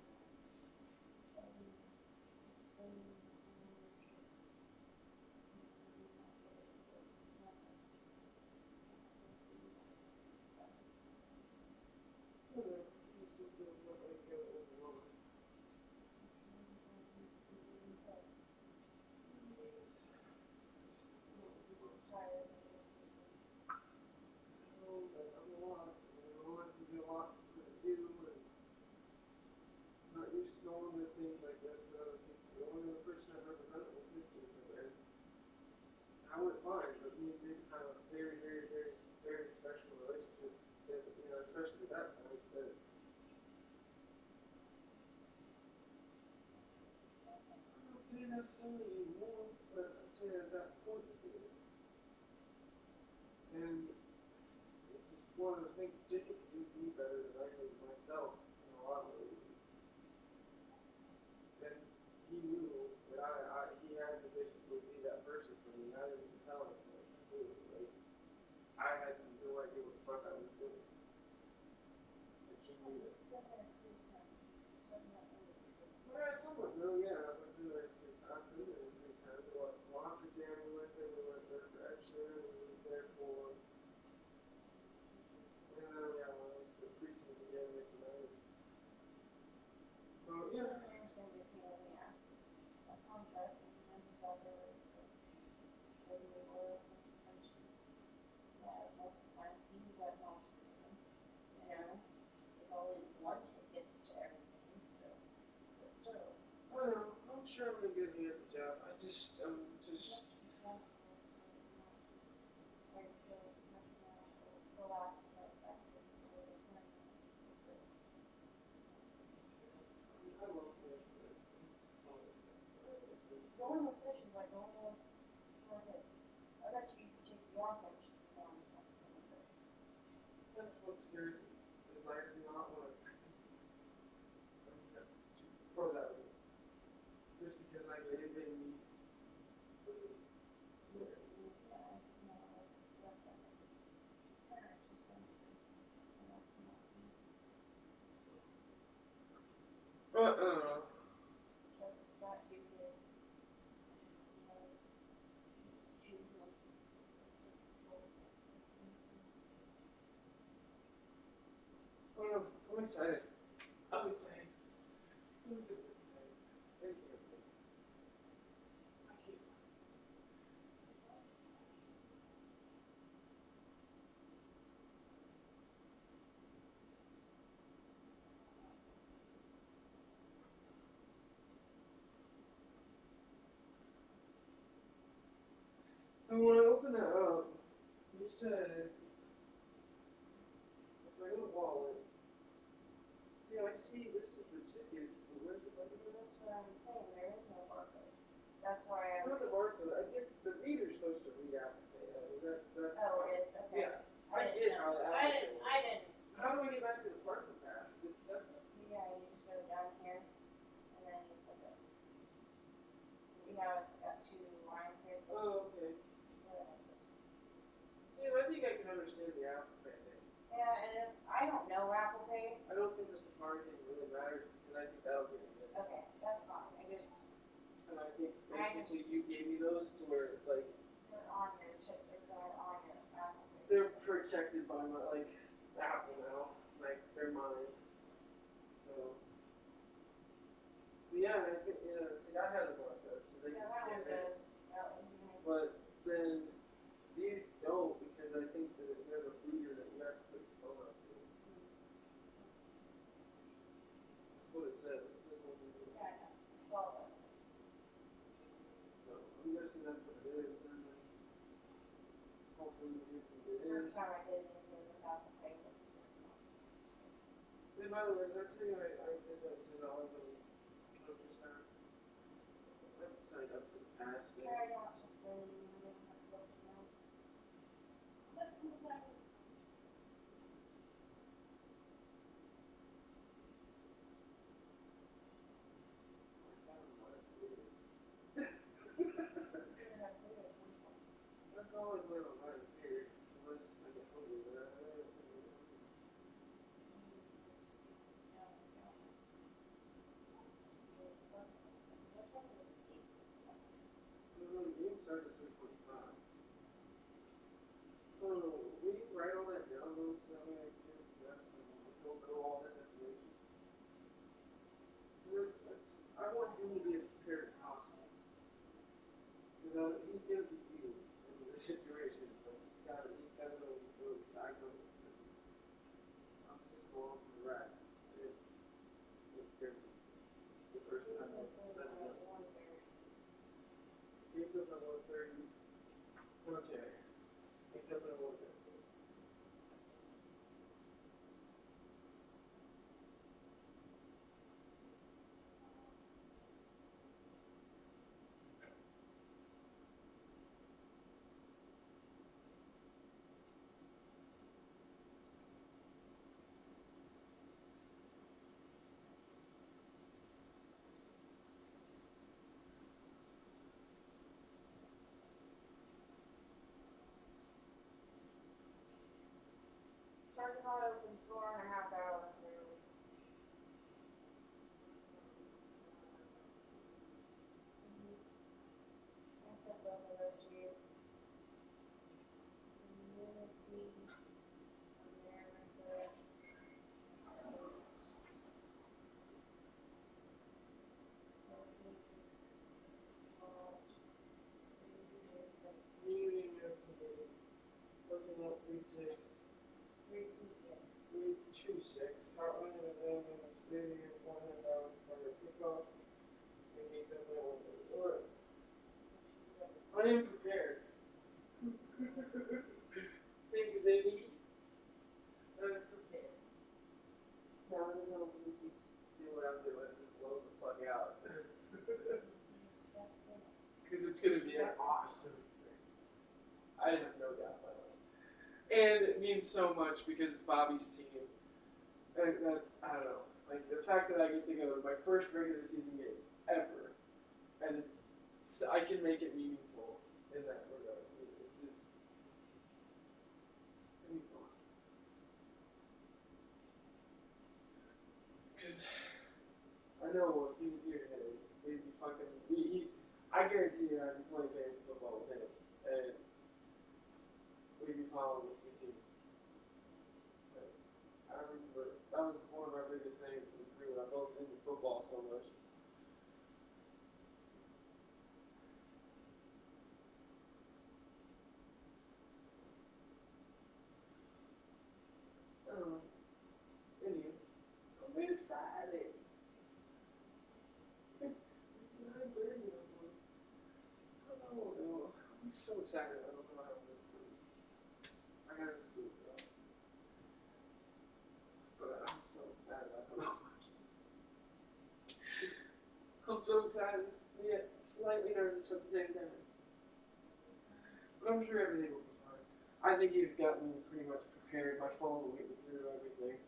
Not used to going to things like this with other people. The only other person I've ever done it with is Jacob, and I went fine, but me and Jacob had a very, very, very, very special relationship, and, especially at that point, that I'm not saying necessarily anymore, but I'm saying at that point it did. And it's just one of those things, Jacob knew me better than I knew myself in a lot of ways. And he knew that he had to basically be that person for me. I didn't even tell him what to do. Like, I had no idea what the fuck I was doing. And he knew it. Well, yeah, somewhat new, yeah. I went through there 3 times. We went there 3 times. We went for Jam, we went there for Extra, we went there for, Normal sessions like normal smart hits. I bet you could take the offense on normal sessions. That's what's good. Is I do not want to throw that way. Just because I gave him I don't know. I'm excited. I'm excited. I'm super excited. Thank you. I can't. So when I opened that up, you said, if I go to wallet, see, I see this is the tickets, but where's the money? That's what I'm saying. There is no barcode. That's why I. Not the barcode. I get the reader's supposed to read Apple Pay. That's Oh, it is. Okay. Yeah. I get how the Apple Pay works. I didn't. How do I get back to the parking pass? Is it separate? Yeah, you just go down here, and then you put it. See how it's got two lines here? Oh, okay. Yeah, I think I can understand the Apple Pay thing. Yeah, and if I don't know Apple Pay. I don't think the Safari thing really matters because I think that'll get me good. Okay, that's fine. And I think basically you gave me those to where like they're on your chip, they're on your Apple Pay. they're protected by my Apple now, they're mine. So yeah, I think see that has a barcode, so they can scan it. But then these don't because I think that there's a reader that you have to put your phone up to. That's what it says. It says one reader. Yeah, I know. Well, So I'm guessing that's what it is, and then hopefully you can get in. first time I did anything with Apple Pay. Hey, by the way, that's how I did that $10 on Snap. I signed up for the pass thing. Carry out just really That's always been on my fear, unless I get hungry, but I don't know. The game starts at 3:45. Oh, we need to write all that down though, so that way I can go through all this information. I want him to be as prepared as possible. Because he's going to be you in this situation. Like, he's got to know what he's doing. I know what he's doing. I'm just going for the ride. It's scared me. It's the first time that's done. Gates up at 1:30. Okay. Gates up at 1:30. Parking lot opens 4.5 hours early. I said both of those to you. Community, America, Community American Day. Looking up 3-6. 3-2-6. Scotland and Abandoned Stadium, $100 for the kickoff. And gates up at 1:30. Alright. Unprepared. Thank you, baby. Unprepared. Now I don't know if you keep doing what I'm doing and blow the fuck out. Because it's going to be an awesome experience. I have no doubt about it. And it means so much because it's Bobby's team. And that, I don't know. Like, the fact that I get to go to my first regular season game ever, and I can make it meaningful in that regard. It means a lot. Because I know if he was here today, he'd be fucking. I guarantee you I'd be playing fantasy football with him, and we'd be following the two teams. Like, I remember that was one of our biggest things when we were both into football so much. I don't know. Anyway, I'm excited. It's 9:30. Oh, I'm so excited. I don't know how I'm going to sleep. I gotta sleep, bro. But I'm so excited. I don't know. I'm so excited. Yet slightly nervous at the same time. But I'm sure everything will be fine. I think you've got me pretty much prepared. My phone will get me through everything.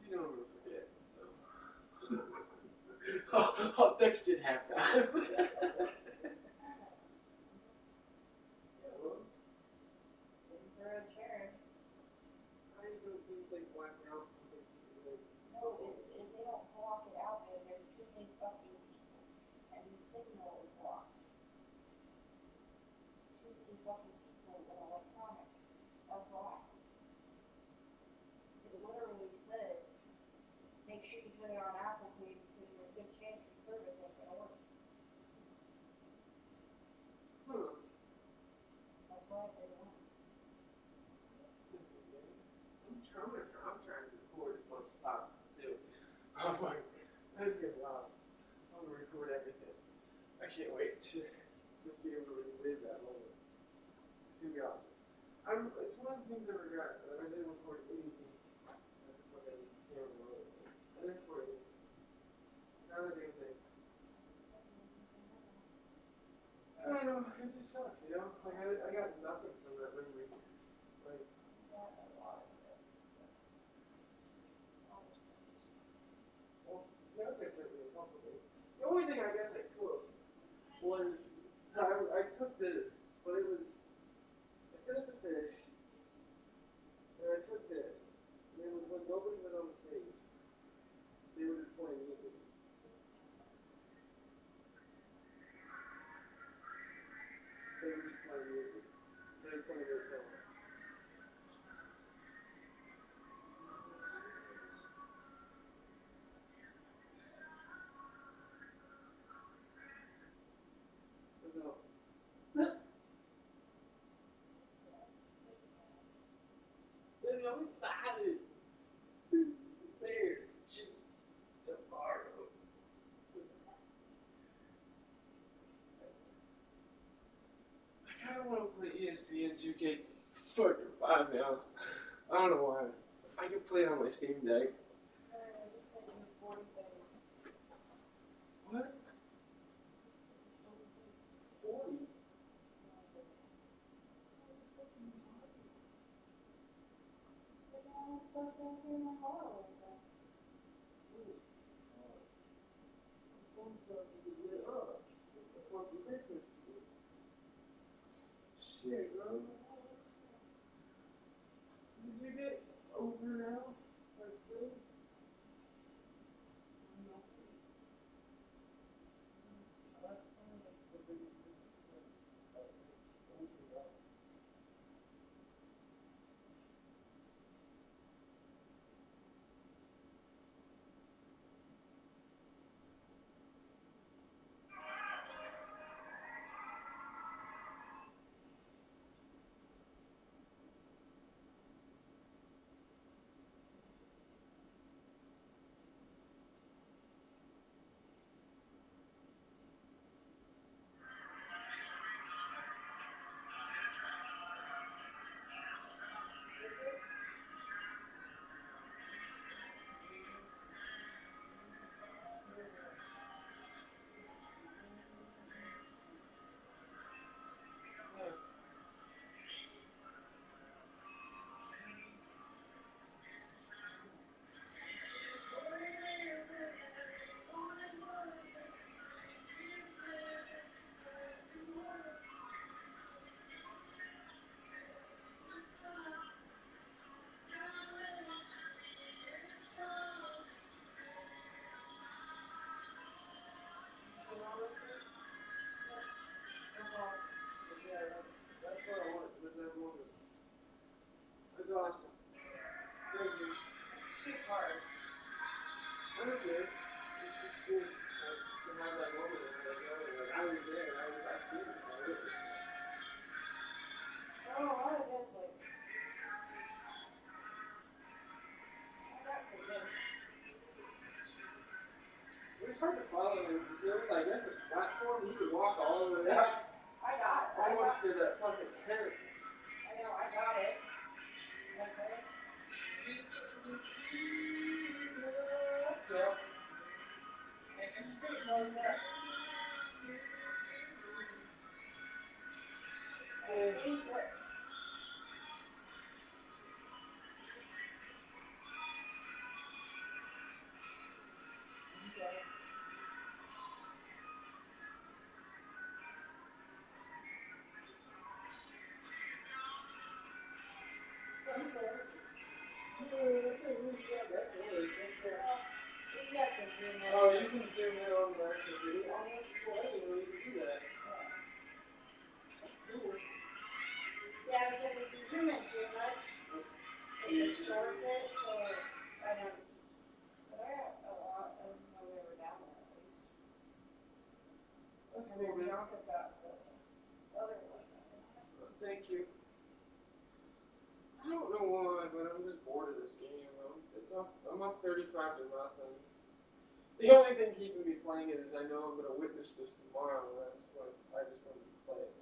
You know I'm gonna forget, so. I'll text you at halftime. Hello? I don't think they black out. No, if they don't block it out, then there's too many fucking people. And the signal is blocked. Too many fucking people in electronics. That's why. It literally says, make sure you put it on Apple Pay because there's a good chance your service ain't gonna work. That's why they don't. I'm trying to record as much as possible too. I'm like, that's gonna be awesome. I'm gonna record everything. I can't wait to just be able to relive that moment. It's gonna be awesome. It's one of the things I regret that I didn't record anything. I just fucking camera roll. I didn't record anything. Not a damn thing. I don't know. It just sucks, you know. Like I got nothing from that memory. Like. Well, yeah, I guess certainly a couple things. The only thing I guess I took was I took this, but it was I set up the fish, and I took this, and it was when nobody was on the stage. They were just playing music. They were just playing music. They were playing their song. No. Baby, I'm excited. Bears, Chiefs, tomorrow. I kind of want to play ESPN 2K5 now. I don't know why. I can play it on my Steam Deck. What? 40? Shit, bro. Did you get over now? Like, really? too hard. I'm okay. It's just good to have that moment where like, I was there, I seen it, I witnessed it. Oh, I was like, I got pretty good. It was hard to follow him because there was, I guess, a platform. You could walk all the way up. I got it. Almost to that fucking tent. I know, I got it. Okay. So, It's pretty close up. See? Look. Okay. oh, you can zoom in on the actual video. Oh, that's cool. I didn't know you could do that. That's cool. Yeah, because if you zoom in too much, it distorts it, so I don't. But I got a lot of when we were down there at least. That's And cool, then man. Bianca got the other one. Thank you. I don't know why, but I'm just bored of this game. I'm up 35 to nothing. The only thing keeping me playing it is I know I'm going to witness this tomorrow. That's what I just wanted to play it.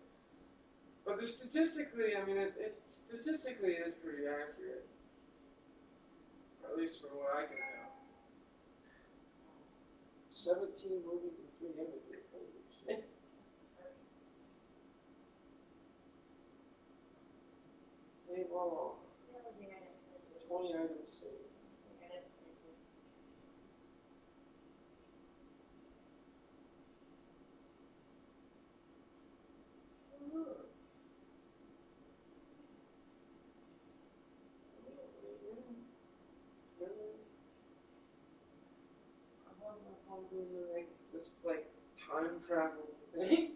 But statistically, I mean, it statistically is pretty accurate. Or at least from what I can tell. 17 movies and 3 images. Holy shit. Save all. 20 items saved. This like time travel thing.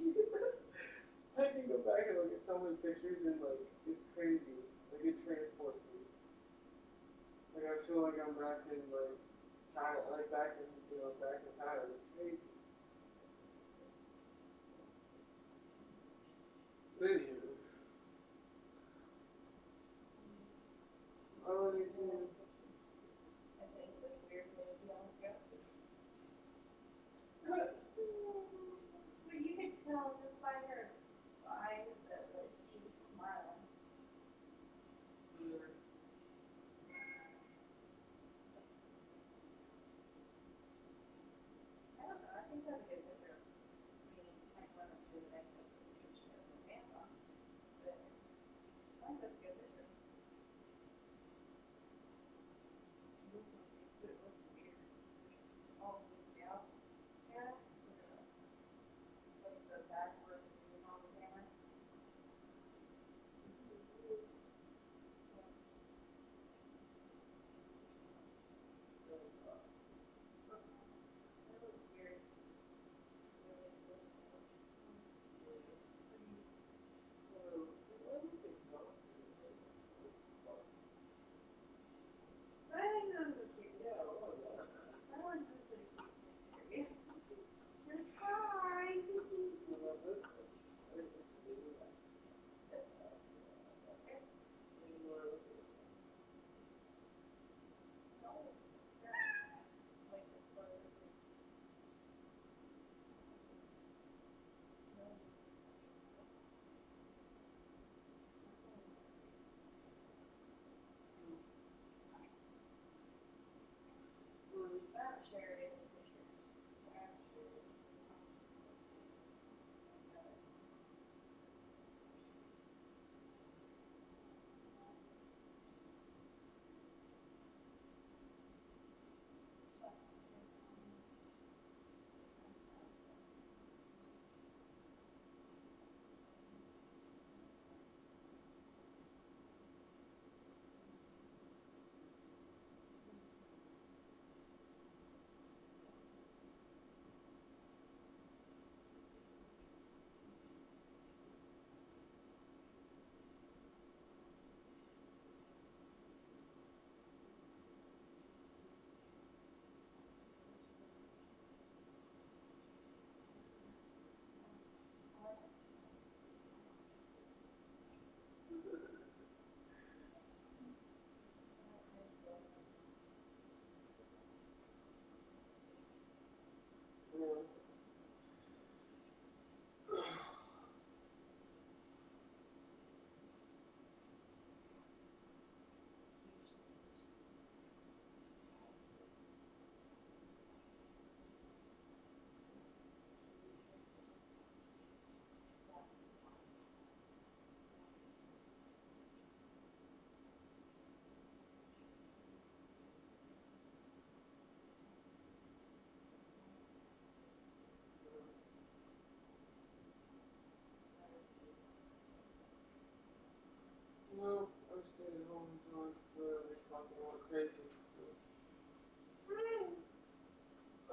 I can go back and look at so many pictures and like it's crazy. Like it transports me. Like I feel like I'm back in like China, like back in China. It's crazy. Anywho. Oh, you see. But you could tell just by her eyes that like she was smiling. Yeah. I don't know. I think that's a good picture. I mean, you might run into the next picture of the pants on, but I think that's a good picture. This one makes it look weird. All moved out. Yeah. Like the back where the zoom on the camera. That looks weird. I'm exhausted.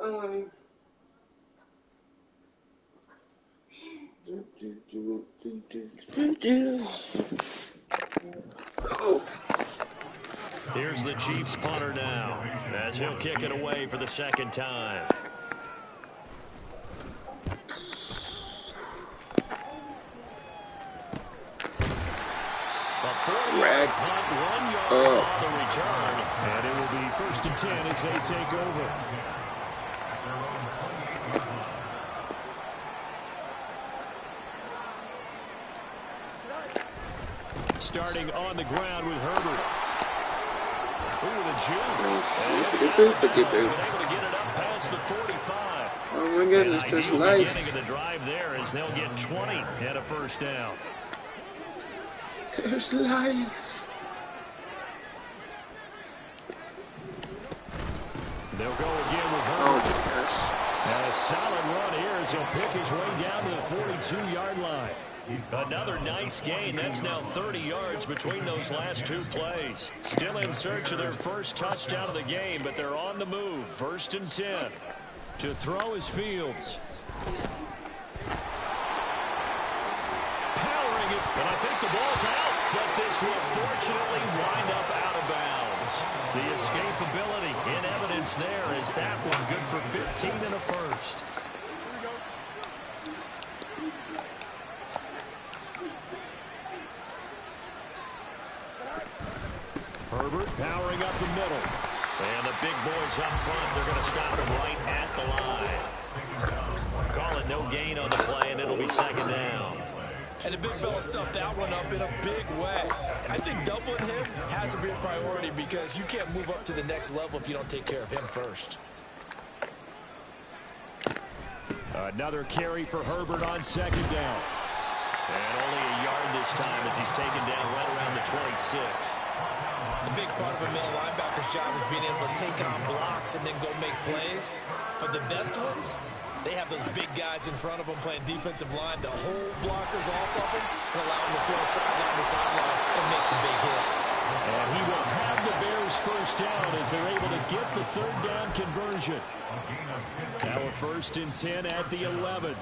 Here's the Chiefs punter now, as he'll kick it away for the second time. A 4-yard punt, 1 yard on the return, and it will be 1st and 10 as they take over. Starting on the ground with Herbert. Ooh, the juke. Been able to get it up past the 45. Oh my goodness, there's life. Beginning of the drive there as they'll get 20 and a first down. There's life. They'll go again with Herbert. Oh my gosh. And a solid run here as he'll pick his way down to the 42-yard line. Another nice gain. That's now 30 yards between those last two plays. Still in search of their first touchdown of the game, but they're on the move. 1st and 10. To throw is Fields. Powering it, and I think the ball's out, but this will fortunately wind up out of bounds. The escapability in evidence there is that one good for 15 and a first. Herbert powering up the middle. And the big boys up front, they're going to stop him right at the line. Call it no gain on the play, and it'll be 2nd down. And the big fella stuffed that one up in a big way. I think doubling him has to be a priority because you can't move up to the next level if you don't take care of him first. Another carry for Herbert on 2nd down. And only a yard this time as he's taken down right around the 26. The big part of a middle linebacker's job is being able to take on blocks and then go make plays. But the best ones, they have those big guys in front of them playing defensive line to hold blockers off of them and allow them to flow sideline to sideline and make the big hits. And he will have the Bears first down as they're able to get the 3rd down conversion. Now a 1st and 10 at the 11.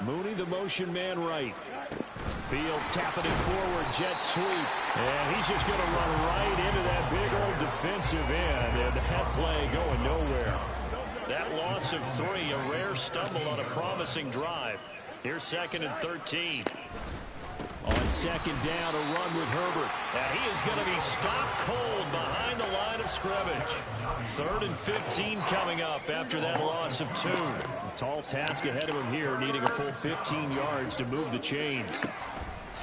Mooney, the motion man right. Fields tapping it forward, jet sweep. And he's just going to run right into that big old defensive end. And that play going nowhere. That loss of 3, a rare stumble on a promising drive. Here's 2nd and 13. On 2nd down, a run with Herbert. And he is going to be stopped cold behind the line of scrimmage. 3rd and 15 coming up after that loss of 2. A tall task ahead of him here, needing a full 15 yards to move the chains.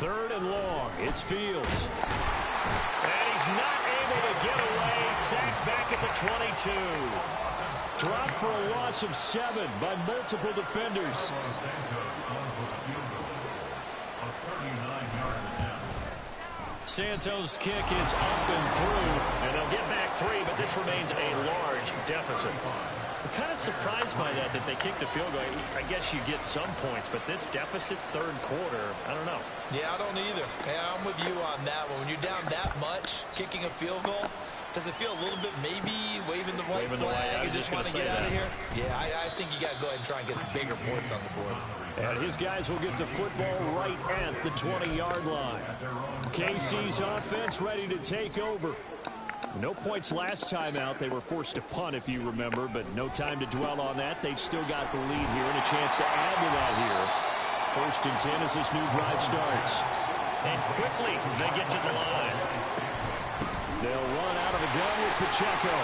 3rd and long. It's Fields. And he's not able to get away. Sacked back at the 22. Dropped for a loss of 7 by multiple defenders. Santos' kick is up and through, and they'll get back 3, but this remains a large deficit. I'm kind of surprised by that they kicked the field goal. I guess you get some points, but this deficit 3rd quarter, I don't know. Yeah, I don't either. Yeah, I'm with you on that one. When you're down that much, kicking a field goal, does it feel a little bit maybe waving the white flag and just want to get out of here? Yeah, I think you got to go ahead and try and get some bigger points on the board. And his guys will get the football right at the 20-yard line. KC's offense ready to take over. No points last time out. They were forced to punt, if you remember, but no time to dwell on that. They've still got the lead here and a chance to add to that here. 1st and 10 as this new drive starts. And quickly they get to the line. They'll run out of the gun with Pacheco.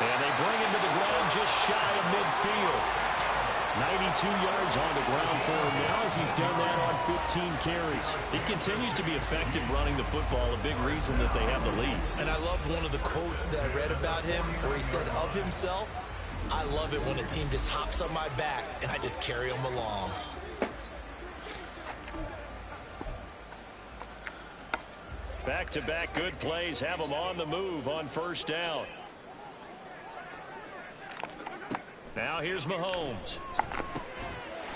And they bring him to the ground just shy of midfield. 92 yards on the ground for him now as he's done that on 15 carries. He continues to be effective running the football, a big reason that they have the lead. And I love one of the quotes that I read about him where he said of himself, I love it when a team just hops on my back and I just carry them along. Back-to-back good plays have them on the move on 1st down. Now here's Mahomes.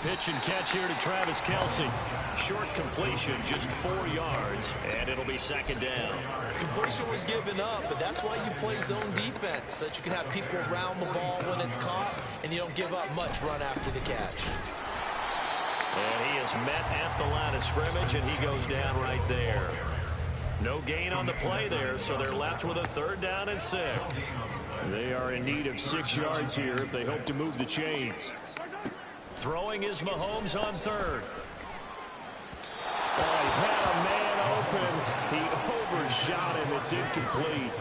Pitch and catch here to Travis Kelce. Short completion, just 4 yards, and it'll be second down. Completion was given up, but that's why you play zone defense, so that you can have people around the ball when it's caught, and you don't give up much run after the catch. And he is met at the line of scrimmage, and he goes down right there. No gain on the play there, so they're left with a 3rd down and 6. They are in need of 6 yards here if they hope to move the chains. Throwing is Mahomes on 3rd. Oh, he had a man open. He overshot him. It's incomplete.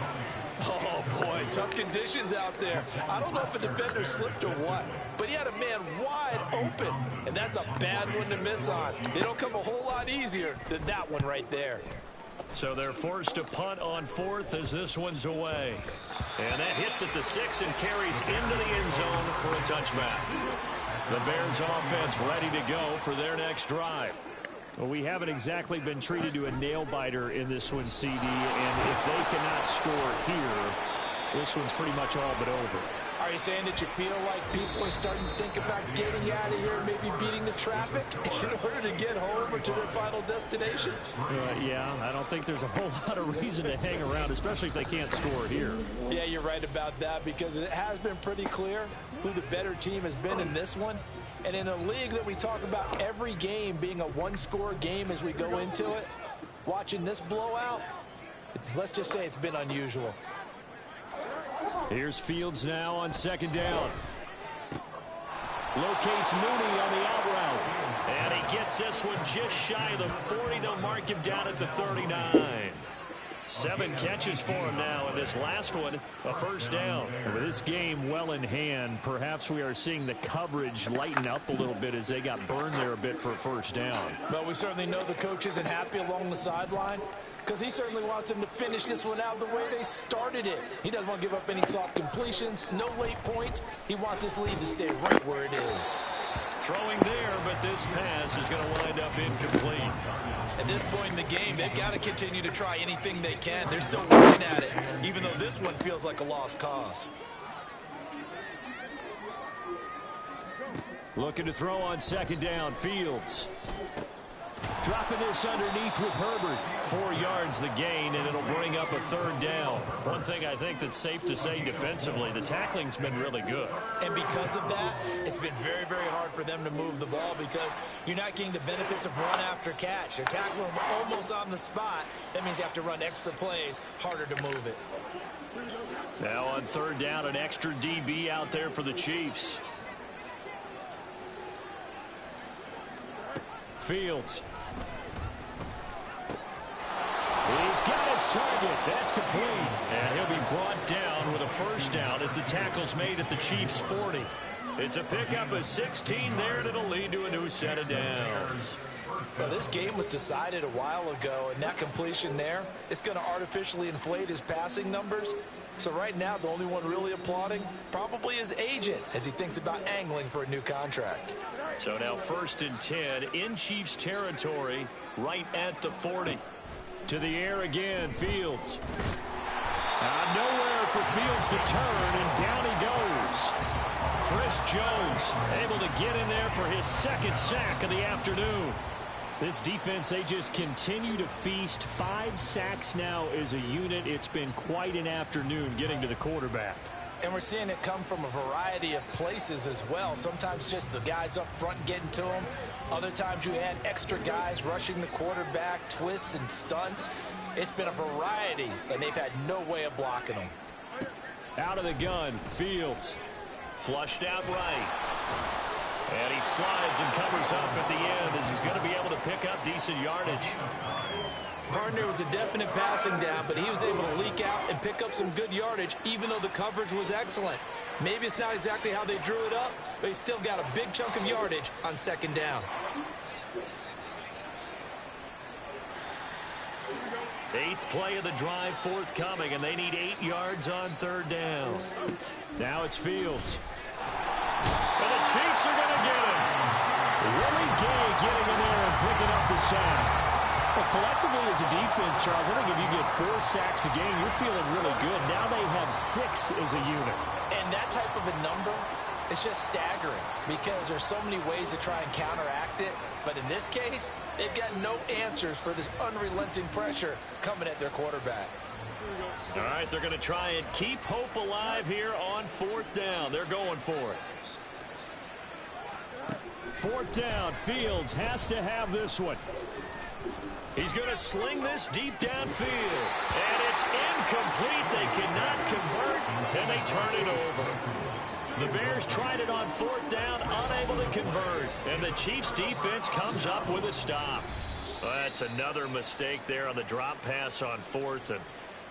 Oh, boy, tough conditions out there. I don't know if a defender slipped or what, but he had a man wide open, and that's a bad one to miss on. They don't come a whole lot easier than that one right there. So they're forced to punt on 4th as this one's away. And that hits at the 6 and carries into the end zone for a touchback. The Bears offense ready to go for their next drive. Well, we haven't exactly been treated to a nail-biter in this one, CD, and if they cannot score here, this one's pretty much all but over. Are you saying that you feel like people are starting to think about getting out of here, maybe beating the traffic in order to get home or to their final destination? Yeah, I don't think there's a whole lot of reason to hang around, especially if they can't score here. Yeah, you're right about that, because it has been pretty clear who the better team has been in this one. And in a league that we talk about every game being a one-score game as we go into it, watching this blowout, let's just say it's been unusual. Here's Fields now on 2nd down. Locates Mooney on the out route. And he gets this one just shy of the 40. They'll mark him down at the 39. 7 catches for him now, and this last one, a 1st down. And with this game well in hand, perhaps we are seeing the coverage lighten up a little bit as they got burned there a bit for a 1st down. But we certainly know the coach isn't happy along the sideline, because he certainly wants them to finish this one out the way they started it. He doesn't want to give up any soft completions, no late points. He wants his lead to stay right where it is. Throwing there, but this pass is going to wind up incomplete. At this point in the game, they've got to continue to try anything they can. They're still working at it, even though this one feels like a lost cause. Looking to throw on 2nd down, Fields. Dropping this underneath with Herbert. 4 yards the gain, and it'll bring up a 3rd down. One thing I think that's safe to say defensively, the tackling's been really good. And because of that, it's been very, very hard for them to move the ball, because you're not getting the benefits of run after catch. They're tackling them almost on the spot. That means you have to run extra plays, harder to move it. Now on 3rd down, an extra DB out there for the Chiefs. Fields. He's got his target. That's complete. And he'll be brought down with a 1st down as the tackle's made at the Chiefs' 40. It's a pickup of 16 there, and it'll lead to a new set of downs. Well, this game was decided a while ago, and that completion there is going to artificially inflate his passing numbers. So right now, the only one really applauding probably his agent as he thinks about angling for a new contract. So now 1st and 10 in Chiefs territory, right at the 40. To the air again, Fields. Nowhere for Fields to turn, and down he goes. Chris Jones able to get in there for his 2nd sack of the afternoon. This defense, they just continue to feast. 5 sacks now as a unit. It's been quite an afternoon getting to the quarterback. And we're seeing it come from a variety of places as well. Sometimes just the guys up front getting to him. Other times you had extra guys rushing the quarterback, twists and stunts. It's been a variety, and they've had no way of blocking them. Out of the gun, Fields. Flushed out right. And he slides and covers up at the end as he's going to be able to pick up decent yardage. Partner was a definite passing down, but he was able to leak out and pick up some good yardage, even though the coverage was excellent. Maybe it's not exactly how they drew it up, but he still got a big chunk of yardage on 2nd down. 8th play of the drive forthcoming, and they need 8 yards on 3rd down. Now it's Fields. And the Chiefs are going to get him. Willie Gay getting in there and picking up the sack. Well, collectively as a defense, Charles, I think if you get 4 sacks a game, you're feeling really good. Now they have 6 as a unit. And that type of a number It's just staggering because there's so many ways to try and counteract it. But in this case, they've got no answers for this unrelenting pressure coming at their quarterback. All right, they're going to try and keep hope alive here on 4th down. They're going for it. 4th down, Fields has to have this one. He's going to sling this deep downfield. And it's incomplete. They cannot convert, and they turn it over. The Bears tried it on 4th down, unable to convert. And the Chiefs' defense comes up with a stop. Well, that's another mistake there on the drop pass on 4th. And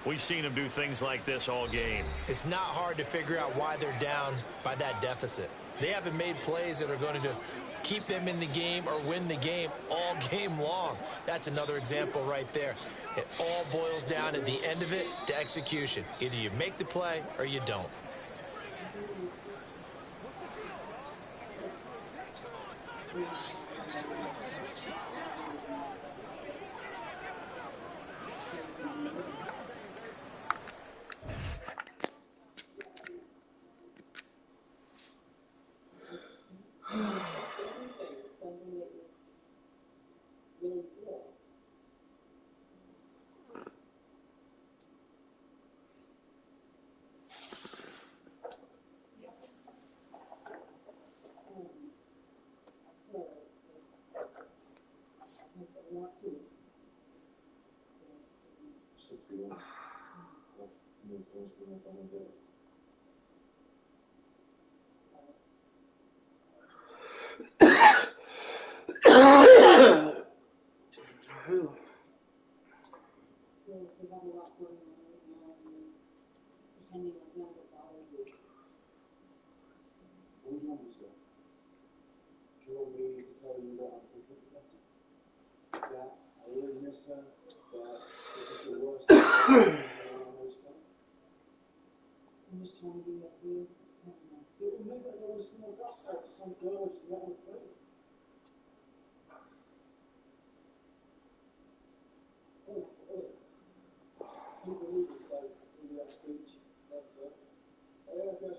we've seen them do things like this all game. It's not hard to figure out why they're down by that deficit. They haven't made plays that are going to keep them in the game or win the game all game long. That's another example right there. It all boils down at the end of it to execution. Either you make the play or you don't. I'm just trying to be up here. It would make it always more outside to some girl just let me play. You believe it's like in that speech. That's it. Okay.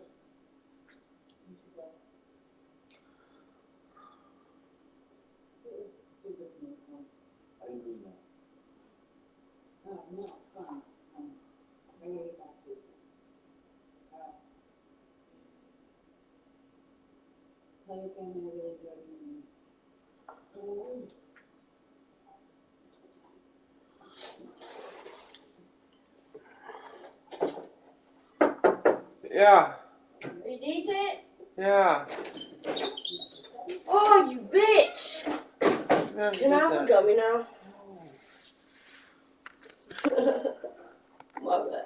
I didn't mean that. Oh, no, it's fine. I'm going to get back to it. Tell your family I really enjoyed meeting you. Yeah. Are you decent? Yeah. Oh, you bitch! Yeah, Can I have a gummy now? My bad.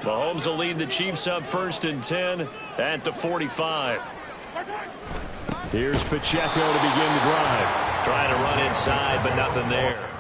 Mahomes will lead the Chiefs up 1st and 10 at the 45. Here's Pacheco to begin the drive. Trying to run inside, but nothing there.